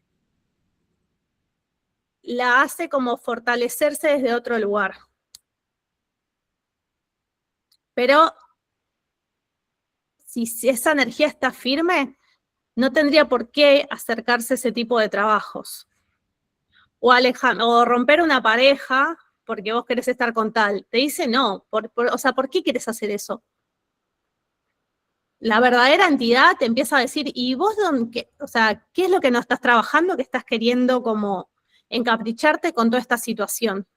la hace como fortalecerse desde otro lugar. Pero si esa energía está firme, no tendría por qué acercarse a ese tipo de trabajos. O romper una pareja porque vos querés estar con tal. Te dice no. O sea, ¿por qué querés hacer eso? La verdadera entidad te empieza a decir, ¿y vos o sea, qué es lo que no estás trabajando, que estás queriendo como encapricharte con toda esta situación?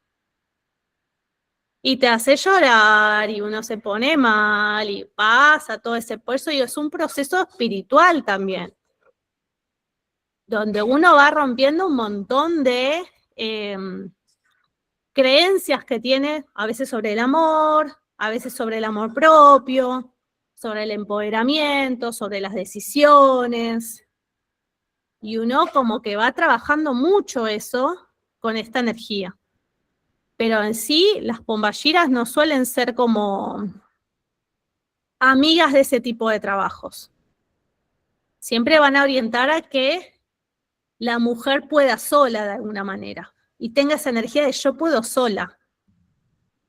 Y te hace llorar, y uno se pone mal, y pasa todo ese proceso, y es un proceso espiritual también, donde uno va rompiendo un montón de creencias que tiene, a veces sobre el amor, a veces sobre el amor propio, sobre el empoderamiento, sobre las decisiones, y uno como que va trabajando mucho eso con esta energía. Pero en sí, las Pombagiras no suelen ser como amigas de ese tipo de trabajos. Siempre van a orientar a que la mujer pueda sola de alguna manera, y tenga esa energía de yo puedo sola.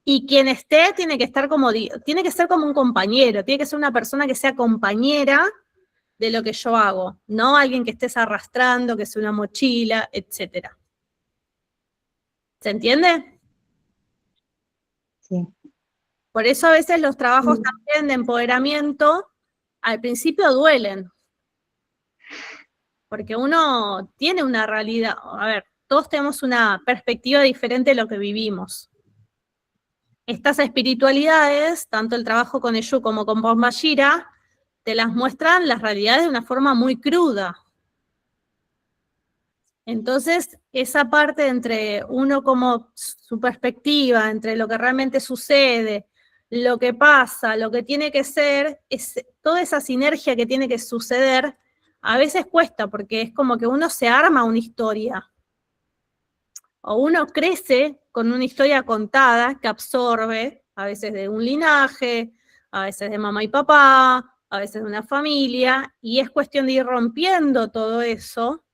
Y quien esté tiene que estar tiene que ser como un compañero, tiene que ser una persona que sea compañera de lo que yo hago, no alguien que estés arrastrando, que sea una mochila, etc. ¿Se entiende? Sí. Por eso a veces los trabajos también de empoderamiento al principio duelen, porque uno tiene una realidad, a ver, todos tenemos una perspectiva diferente de lo que vivimos. Estas espiritualidades, tanto el trabajo con Eshu como con Pombagira, te las muestran las realidades de una forma muy cruda. Entonces, esa parte entre uno como su perspectiva, entre lo que realmente sucede, lo que pasa, lo que tiene que ser, toda esa sinergia que tiene que suceder, a veces cuesta, porque es como que uno se arma una historia. O uno crece con una historia contada que absorbe, a veces de un linaje, a veces de mamá y papá, a veces de una familia, y es cuestión de ir rompiendo todo eso,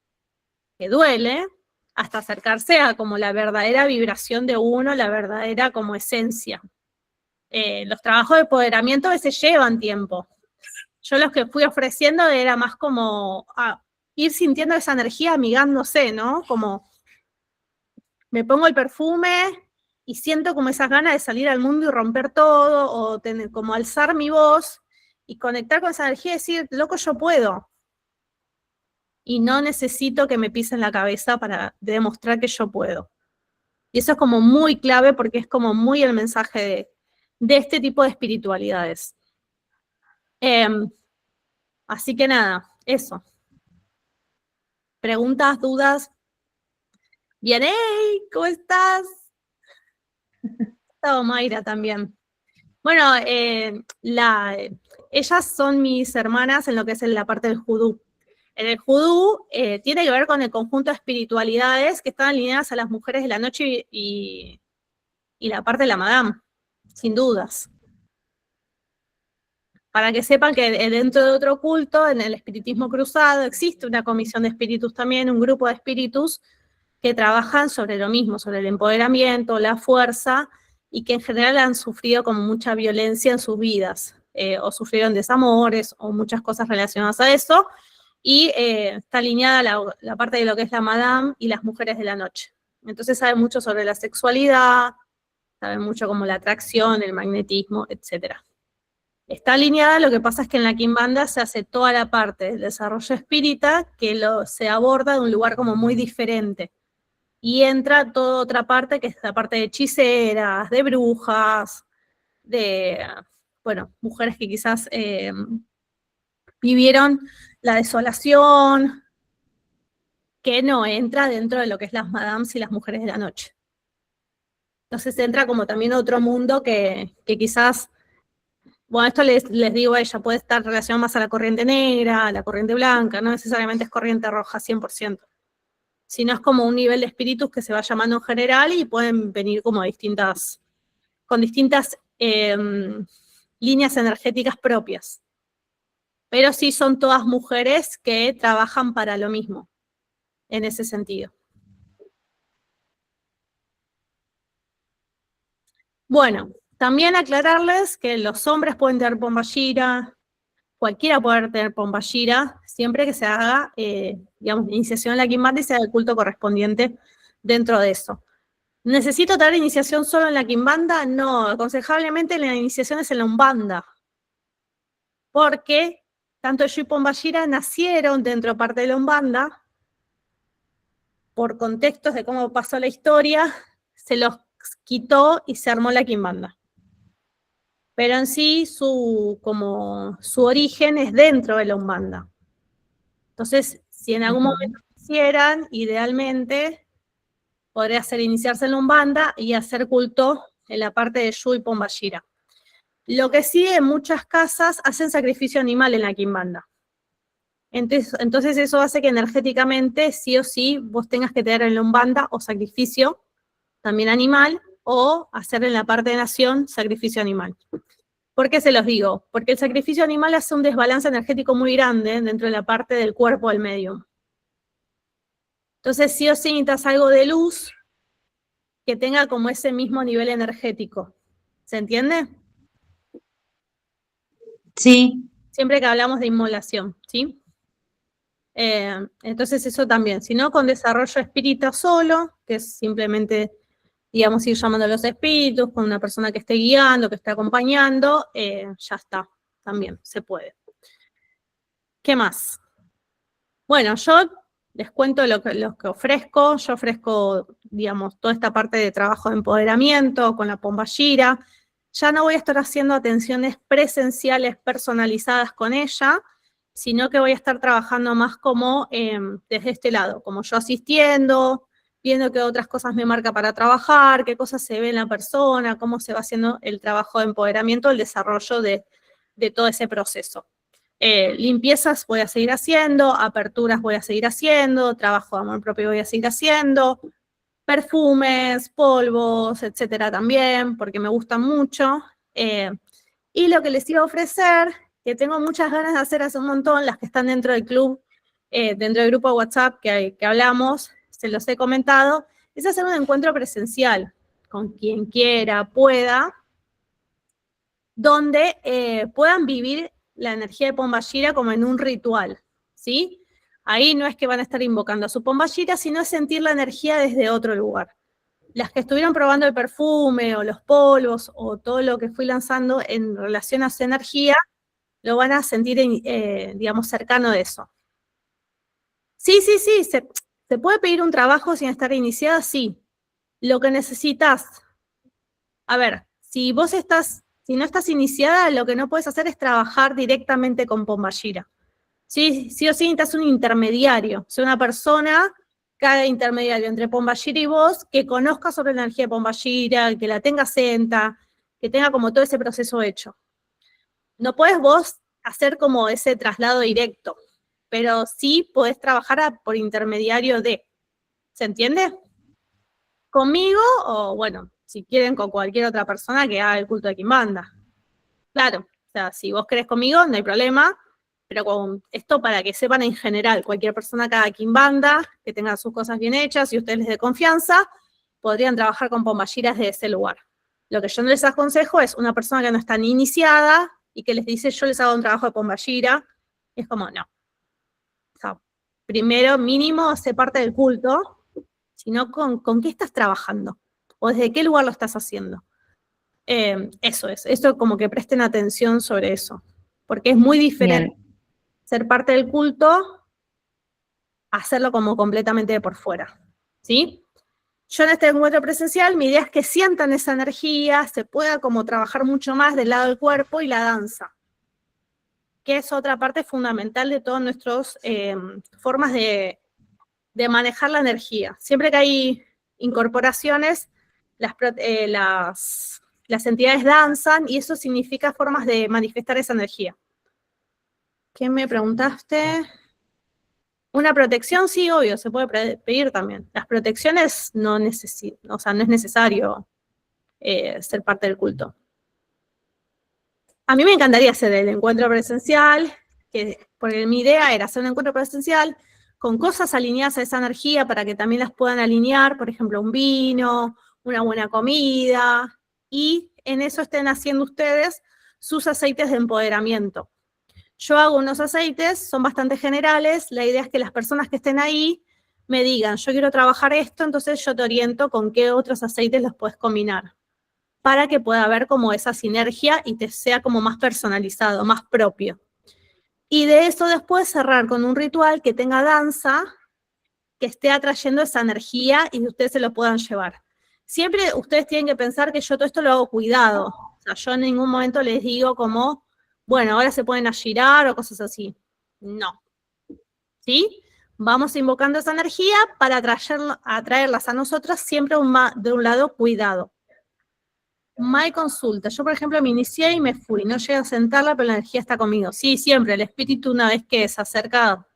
que duele, hasta acercarse a como la verdadera vibración de uno, la verdadera como esencia. Los trabajos de empoderamiento a veces llevan tiempo. Yo los que fui ofreciendo era más como ir sintiendo esa energía amigándose, ¿no? Como me pongo el perfume y siento como esas ganas de salir al mundo y romper todo, o como alzar mi voz y conectar con esa energía y decir, loco, yo puedo. y no necesito que me pisen la cabeza para demostrar que yo puedo. Y eso es como muy clave porque es como muy el mensaje de este tipo de espiritualidades. Así que nada, eso. ¿Preguntas, dudas? Bien, hey, ¿cómo estás? Está Mayra también. Bueno, ellas son mis hermanas en lo que es en la parte del judú. En el judú tiene que ver con el conjunto de espiritualidades que están alineadas a las mujeres de la noche y la parte de la madame, sin dudas. Para que sepan que dentro de otro culto, en el espiritismo cruzado, existe una comisión de espíritus también, un grupo de espíritus que trabajan sobre lo mismo, sobre el empoderamiento, la fuerza, y que en general han sufrido como mucha violencia en sus vidas, o sufrieron desamores, o muchas cosas relacionadas a eso, y está alineada la parte de lo que es la madame y las mujeres de la noche. Entonces sabe mucho sobre la sexualidad, sabe mucho como la atracción, el magnetismo, etc. Está alineada, lo que pasa es que en la Quimbanda se hace toda la parte del desarrollo espírita que se aborda de un lugar como muy diferente. Y entra toda otra parte, que es la parte de hechiceras, de brujas, de, bueno, mujeres que quizás vivieron la desolación, que no entra dentro de lo que es las madames y las mujeres de la noche. Entonces entra como también otro mundo que quizás, bueno, esto les digo a ella, puede estar relacionado más a la corriente negra, a la corriente blanca, no necesariamente es corriente roja 100%. Sino es como un nivel de espíritus que se va llamando en general y pueden venir como con distintas líneas energéticas propias. Pero sí son todas mujeres que trabajan para lo mismo, en ese sentido. Bueno, también aclararles que los hombres pueden tener Pombayira, cualquiera puede tener Pombayira, siempre que se haga, digamos, iniciación en la Quimbanda y se haga el culto correspondiente dentro de eso. ¿Necesito tener iniciación solo en la Quimbanda? No, aconsejablemente la iniciación es en la Umbanda. Porque tanto yo y Pombayira nacieron dentro de parte de la Umbanda, por contextos de cómo pasó la historia, se los quitó y se armó la Quimbanda. Pero en sí, su origen es dentro de la Umbanda. Entonces, si en algún momento quisieran, idealmente, podría ser iniciarse en la Umbanda y hacer culto en la parte de Yu y Pombayira. Lo que sí, en muchas casas hacen sacrificio animal en la Quimbanda. Entonces eso hace que energéticamente, sí o sí, vos tengas que tener en la Umbanda o sacrificio, también animal, o hacer en la parte de nación sacrificio animal. ¿Por qué se los digo? Porque el sacrificio animal hace un desbalance energético muy grande dentro de la parte del cuerpo del medium. Entonces sí o sí necesitas algo de luz que tenga como ese mismo nivel energético. ¿Se entiende? Sí, Siempre que hablamos de inmolación, ¿sí? Entonces eso también, si no con desarrollo espírita solo, que es simplemente, digamos, ir llamando a los espíritus, con una persona que esté guiando, que esté acompañando, ya está, también se puede. ¿Qué más? Bueno, yo les cuento lo que ofrezco. Yo ofrezco, digamos, toda esta parte de trabajo de empoderamiento con la Pombayira. Ya no voy a estar haciendo atenciones presenciales personalizadas con ella, sino que voy a estar trabajando más como desde este lado, como yo asistiendo, viendo qué otras cosas me marca para trabajar, qué cosas se ve en la persona, cómo se va haciendo el trabajo de empoderamiento, el desarrollo de todo ese proceso. Limpiezas voy a seguir haciendo, aperturas voy a seguir haciendo, trabajo de amor propio voy a seguir haciendo, perfumes, polvos, etcétera también, porque me gustan mucho. Y lo que les iba a ofrecer, que tengo muchas ganas de hacer hace un montón, las que están dentro del club, dentro del grupo de WhatsApp que hablamos, se los he comentado, es hacer un encuentro presencial con quien quiera, pueda, donde puedan vivir la energía de Pombayira como en un ritual, ¿sí? Ahí no es que van a estar invocando a su Pombayira, sino sentir la energía desde otro lugar. Las que estuvieron probando el perfume o los polvos o todo lo que fui lanzando en relación a su energía, lo van a sentir, digamos, cercano de eso. Sí, se puede pedir un trabajo sin estar iniciada, sí. Lo que necesitas, a ver, si no estás iniciada, lo que no puedes hacer es trabajar directamente con Pombayira. Sí, sí o sí necesitas un intermediario, o sea, una persona que haga intermediario entre Pombayira y vos, que conozca sobre la energía de Pombayira, que la tenga senta, que tenga como todo ese proceso hecho. No podés vos hacer como ese traslado directo, pero sí podés trabajar por intermediario de, ¿se entiende? Conmigo o, bueno, si quieren con cualquier otra persona que haga el culto de Quimbanda. Claro, o sea, si vos querés conmigo, no hay problema, pero con esto para que sepan en general, cualquier persona que haga Quimbanda, que tenga sus cosas bien hechas y ustedes les dé confianza, podrían trabajar con Pombayiras desde ese lugar. Lo que yo no les aconsejo es una persona que no está ni iniciada y que les dice, yo les hago un trabajo de Pombayira, es como, no. O sea, primero, mínimo, sé parte del culto, sino con qué estás trabajando, o desde qué lugar lo estás haciendo. Eso como que presten atención sobre eso, porque es muy diferente ser parte del culto a hacerlo como completamente de por fuera, ¿sí? Yo en este encuentro presencial, mi idea es que sientan esa energía, se pueda como trabajar mucho más del lado del cuerpo y la danza, que es otra parte fundamental de todas nuestras formas de manejar la energía. Siempre que hay incorporaciones, las entidades danzan y eso significa formas de manifestar esa energía. ¿Qué me preguntaste? Una protección, sí, obvio, se puede pedir también. Las protecciones no es necesario ser parte del culto. A mí me encantaría hacer el encuentro presencial, porque mi idea era hacer un encuentro presencial con cosas alineadas a esa energía para que también las puedan alinear, por ejemplo, un vino, una buena comida, y en eso estén haciendo ustedes sus aceites de empoderamiento. Yo hago unos aceites, son bastante generales, la idea es que las personas que estén ahí me digan, yo quiero trabajar esto, entonces yo te oriento con qué otros aceites los puedes combinar, para que pueda haber como esa sinergia y te sea como más personalizado, más propio. Y de eso después cerrar con un ritual que tenga danza, que esté atrayendo esa energía y ustedes se lo puedan llevar. Siempre ustedes tienen que pensar que yo todo esto lo hago cuidado. O sea, yo en ningún momento les digo como, bueno, ahora se pueden girar o cosas así. No. ¿Sí? Vamos invocando esa energía para atraerlas a nosotras siempre de un lado cuidado. My consulta. Yo, por ejemplo, me inicié y me fui. No llegué a sentarla, pero la energía está conmigo. Sí, siempre. El espíritu, una vez que se acerca,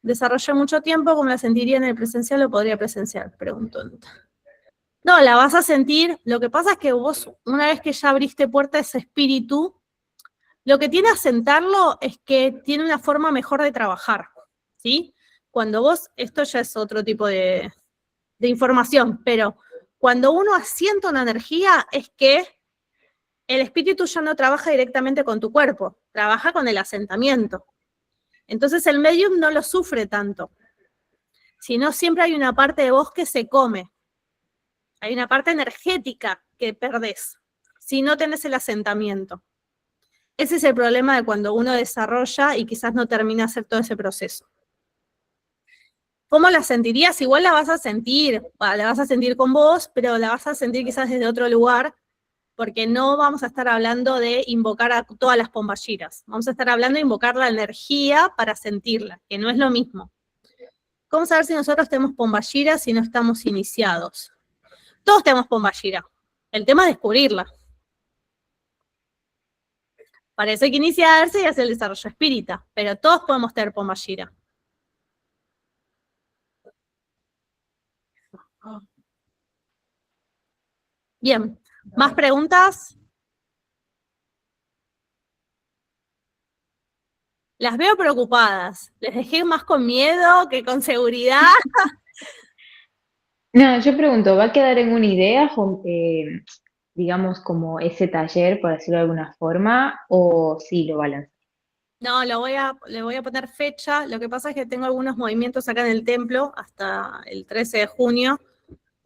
desarrollé mucho tiempo, ¿cómo la sentiría en el presencial o podría presenciar? Pregunto. No, la vas a sentir. Lo que pasa es que vos, una vez que ya abriste puerta a ese espíritu, lo que tiene a sentarlo es que tiene una forma mejor de trabajar, ¿sí? Cuando vos, esto ya es otro tipo de información, pero cuando uno asienta una energía es que el espíritu ya no trabaja directamente con tu cuerpo, trabaja con el asentamiento. Entonces el medium no lo sufre tanto, sino siempre hay una parte de vos que se come. Hay una parte energética que perdés si no tenés el asentamiento. Ese es el problema de cuando uno desarrolla y quizás no termina de hacer todo ese proceso. ¿Cómo la sentirías? Igual la vas a sentir con vos, pero la vas a sentir quizás desde otro lugar, porque no vamos a estar hablando de invocar a todas las pombayiras. Vamos a estar hablando de invocar la energía para sentirla, que no es lo mismo. ¿Cómo saber si nosotros tenemos pombayiras si no estamos iniciados? Todos tenemos pombayira. El tema es descubrirla. Para eso hay que iniciarse y hacer el desarrollo espírita, pero todos podemos tener pombayira. Bien, ¿más preguntas? Las veo preocupadas. Les dejé más con miedo que con seguridad. No, yo pregunto, ¿va a quedar en una idea, digamos, como ese taller, por decirlo de alguna forma, o sí lo va a lanzar? No, le voy a poner fecha. Lo que pasa es que tengo algunos movimientos acá en el templo hasta el 13 de junio,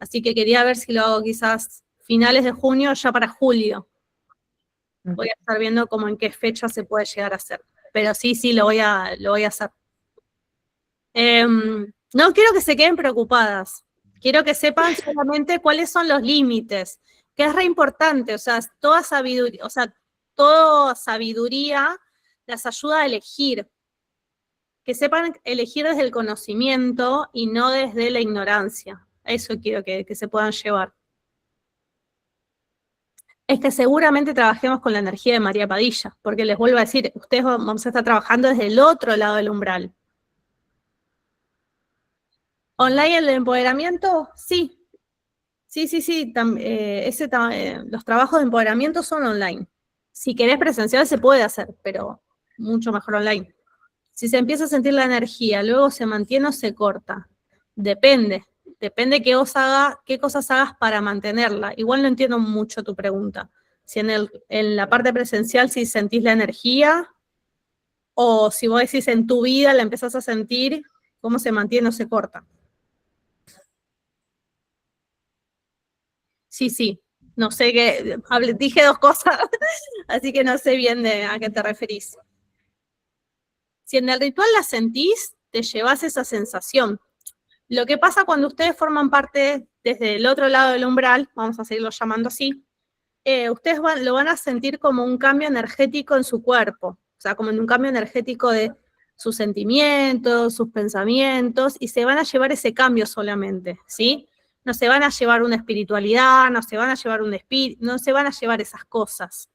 así que quería ver si lo hago quizás finales de junio, ya para julio. Voy a estar viendo como en qué fecha se puede llegar a hacer. Pero sí, lo voy a hacer. No quiero que se queden preocupadas. Quiero que sepan solamente cuáles son los límites, que es re importante. O sea, toda sabiduría las ayuda a elegir. Que sepan elegir desde el conocimiento y no desde la ignorancia. Eso quiero que se puedan llevar. Es que seguramente trabajemos con la energía de María Padilla, porque les vuelvo a decir, ustedes vamos a estar trabajando desde el otro lado del umbral. ¿Online el empoderamiento? Sí. Sí. Los trabajos de empoderamiento son online. Si querés presencial se puede hacer, pero mucho mejor online. Si se empieza a sentir la energía, luego se mantiene o se corta. Depende qué cosas hagas para mantenerla. Igual no entiendo mucho tu pregunta. Si en la parte presencial si sentís la energía, o si vos decís en tu vida la empezás a sentir, cómo se mantiene o se corta. Sí. No sé qué, dije dos cosas, así que no sé bien a qué te referís. Si en el ritual la sentís, te llevas esa sensación. Lo que pasa cuando ustedes forman parte desde el otro lado del umbral, vamos a seguirlo llamando así, ustedes lo van a sentir como un cambio energético en su cuerpo, o sea, como en un cambio energético de sus sentimientos, sus pensamientos, y se van a llevar ese cambio solamente, ¿sí? No se van a llevar una espiritualidad, no se van a llevar un espíritu, no se van a llevar esas cosas,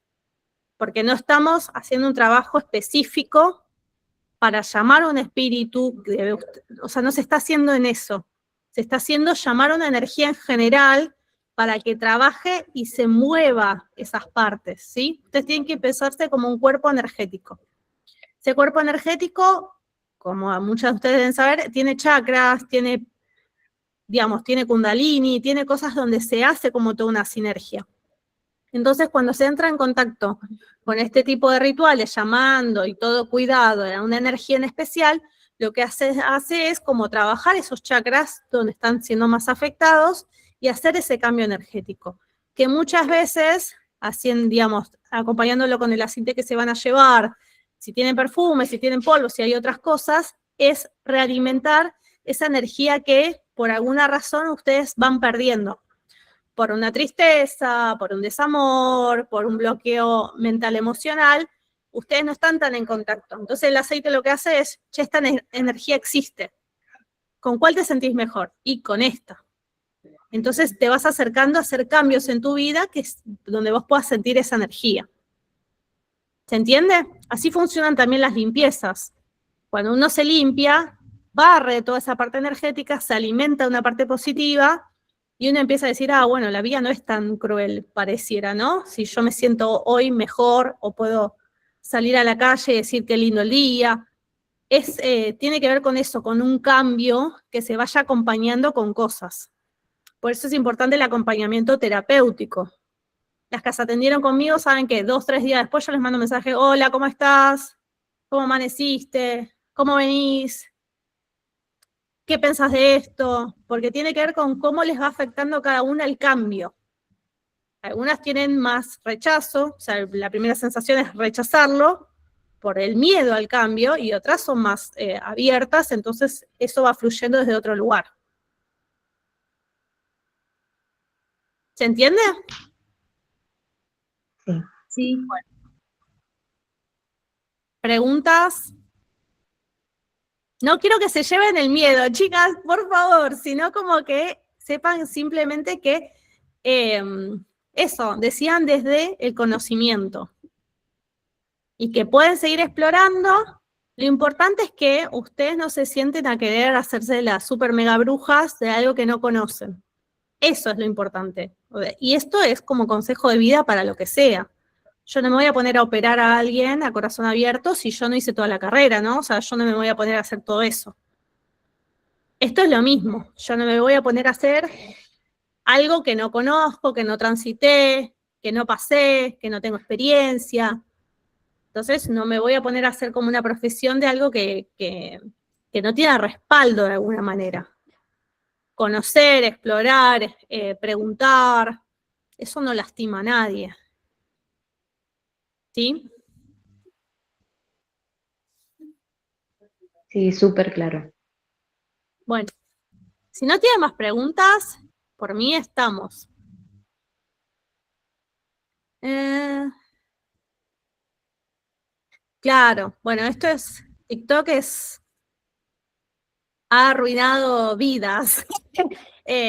porque no estamos haciendo un trabajo específico para llamar a un espíritu, o sea, no se está haciendo en eso, se está haciendo llamar a una energía en general para que trabaje y se mueva esas partes, ¿sí? Ustedes tienen que pensarse como un cuerpo energético. Ese cuerpo energético, como muchos de ustedes deben saber, tiene chakras, tiene kundalini, tiene cosas donde se hace como toda una sinergia. Entonces, cuando se entra en contacto con este tipo de rituales, llamando y todo cuidado a una energía en especial, lo que hace es como trabajar esos chakras donde están siendo más afectados y hacer ese cambio energético, que muchas veces, acompañándolo con el aceite que se van a llevar, si tienen perfume, si tienen polvo, si hay otras cosas, es realimentar esa energía que por alguna razón ustedes van perdiendo. Por una tristeza, por un desamor, por un bloqueo mental emocional, ustedes no están tan en contacto. Entonces el aceite lo que hace es, esta energía existe. ¿Con cuál te sentís mejor? Y con esta. Entonces te vas acercando a hacer cambios en tu vida que es donde vos puedas sentir esa energía. ¿Se entiende? Así funcionan también las limpiezas. Cuando uno se limpia, barre toda esa parte energética, se alimenta de una parte positiva, y uno empieza a decir, bueno, la vida no es tan cruel, pareciera, ¿no? Si yo me siento hoy mejor, o puedo salir a la calle y decir qué lindo el día. Tiene que ver con eso, con un cambio que se vaya acompañando con cosas. Por eso es importante el acompañamiento terapéutico. Las que se atendieron conmigo saben que 2 o 3 días después yo les mando un mensaje, hola, ¿cómo estás? ¿Cómo amaneciste? ¿Cómo venís? ¿Qué pensás de esto? Porque tiene que ver con cómo les va afectando a cada una el cambio. Algunas tienen más rechazo, o sea, la primera sensación es rechazarlo por el miedo al cambio, y otras son más abiertas, entonces eso va fluyendo desde otro lugar. ¿Se entiende? Sí. Sí. Bueno. ¿Preguntas? No quiero que se lleven el miedo, chicas, por favor, sino como que sepan simplemente que eso, decían desde el conocimiento. Y que pueden seguir explorando. Lo importante es que ustedes no se sienten a querer hacerse las super mega brujas de algo que no conocen. Eso es lo importante. Y esto es como consejo de vida para lo que sea. Yo no me voy a poner a operar a alguien a corazón abierto si yo no hice toda la carrera, ¿no? O sea, yo no me voy a poner a hacer todo eso. Esto es lo mismo. Yo no me voy a poner a hacer algo que no conozco, que no transité, que no pasé, que no tengo experiencia. Entonces no me voy a poner a hacer como una profesión de algo que no tiene respaldo de alguna manera. Conocer, explorar, preguntar, eso no lastima a nadie. ¿Sí? Sí, súper claro. Bueno, si no tienen más preguntas, por mí estamos. Claro, bueno, TikTok ha arruinado vidas,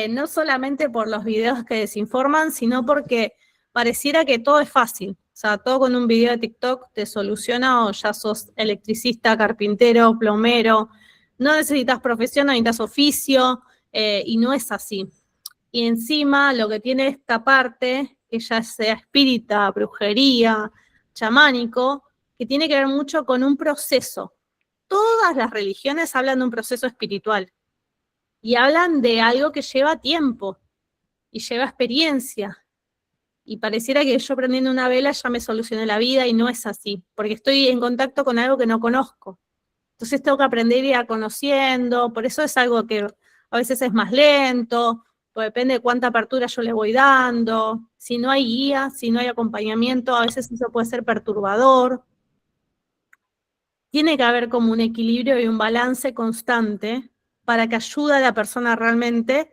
no solamente por los videos que desinforman, sino porque pareciera que todo es fácil. O sea, todo con un video de TikTok te soluciona, o ya sos electricista, carpintero, plomero, no necesitas profesión, no necesitas oficio, y no es así. Y encima lo que tiene esta parte, que ya sea espírita, brujería, chamánico, que tiene que ver mucho con un proceso. Todas las religiones hablan de un proceso espiritual y hablan de algo que lleva tiempo y lleva experiencia. Y pareciera que yo prendiendo una vela ya me solucioné la vida, y no es así, porque estoy en contacto con algo que no conozco. Entonces tengo que aprender a ir conociendo, por eso es algo que a veces es más lento, pues depende de cuánta apertura yo le voy dando. Si no hay guía, si no hay acompañamiento, a veces eso puede ser perturbador. Tiene que haber como un equilibrio y un balance constante para que ayude a la persona realmente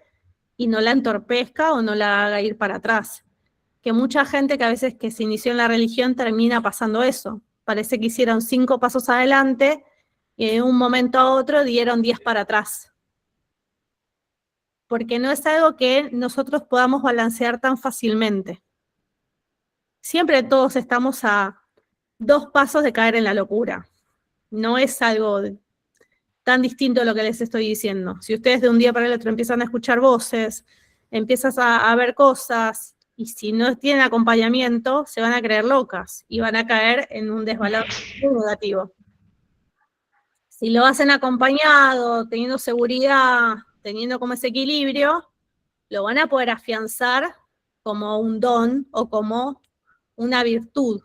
y no la entorpezca o no la haga ir para atrás. Que mucha gente que a veces que se inició en la religión termina pasando eso. Parece que hicieron 5 pasos adelante y de un momento a otro dieron 10 para atrás. Porque no es algo que nosotros podamos balancear tan fácilmente. Siempre todos estamos a 2 pasos de caer en la locura. No es algo tan distinto a lo que les estoy diciendo. Si ustedes de un día para el otro empiezan a escuchar voces, empiezas a ver cosas, y si no tienen acompañamiento, se van a creer locas y van a caer en un desbalance muy negativo. Si lo hacen acompañado, teniendo seguridad, teniendo como ese equilibrio, lo van a poder afianzar como un don o como una virtud.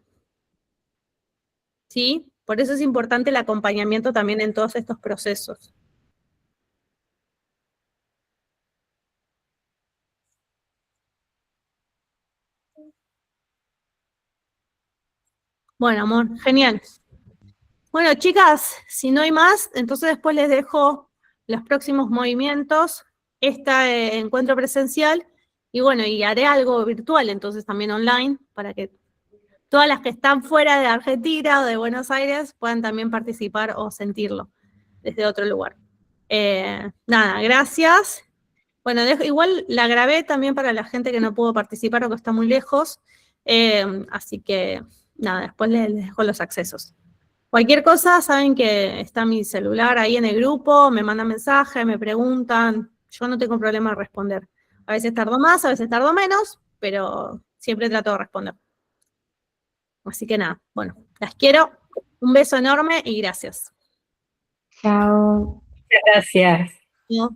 ¿Sí? Por eso es importante el acompañamiento también en todos estos procesos. Bueno, amor, genial. Bueno, chicas, si no hay más, entonces después les dejo los próximos movimientos, este encuentro presencial, y bueno, y haré algo virtual, entonces también online, para que todas las que están fuera de Argentina o de Buenos Aires puedan también participar o sentirlo desde otro lugar. Nada, gracias. Bueno, igual la grabé también para la gente que no pudo participar o que está muy lejos, así que nada, después les dejo los accesos. Cualquier cosa, saben que está mi celular ahí en el grupo, me mandan mensajes, me preguntan, yo no tengo problema en responder. A veces tardo más, a veces tardo menos, pero siempre trato de responder. Así que nada, bueno, las quiero, un beso enorme y gracias. Chao. Muchas gracias. ¿No?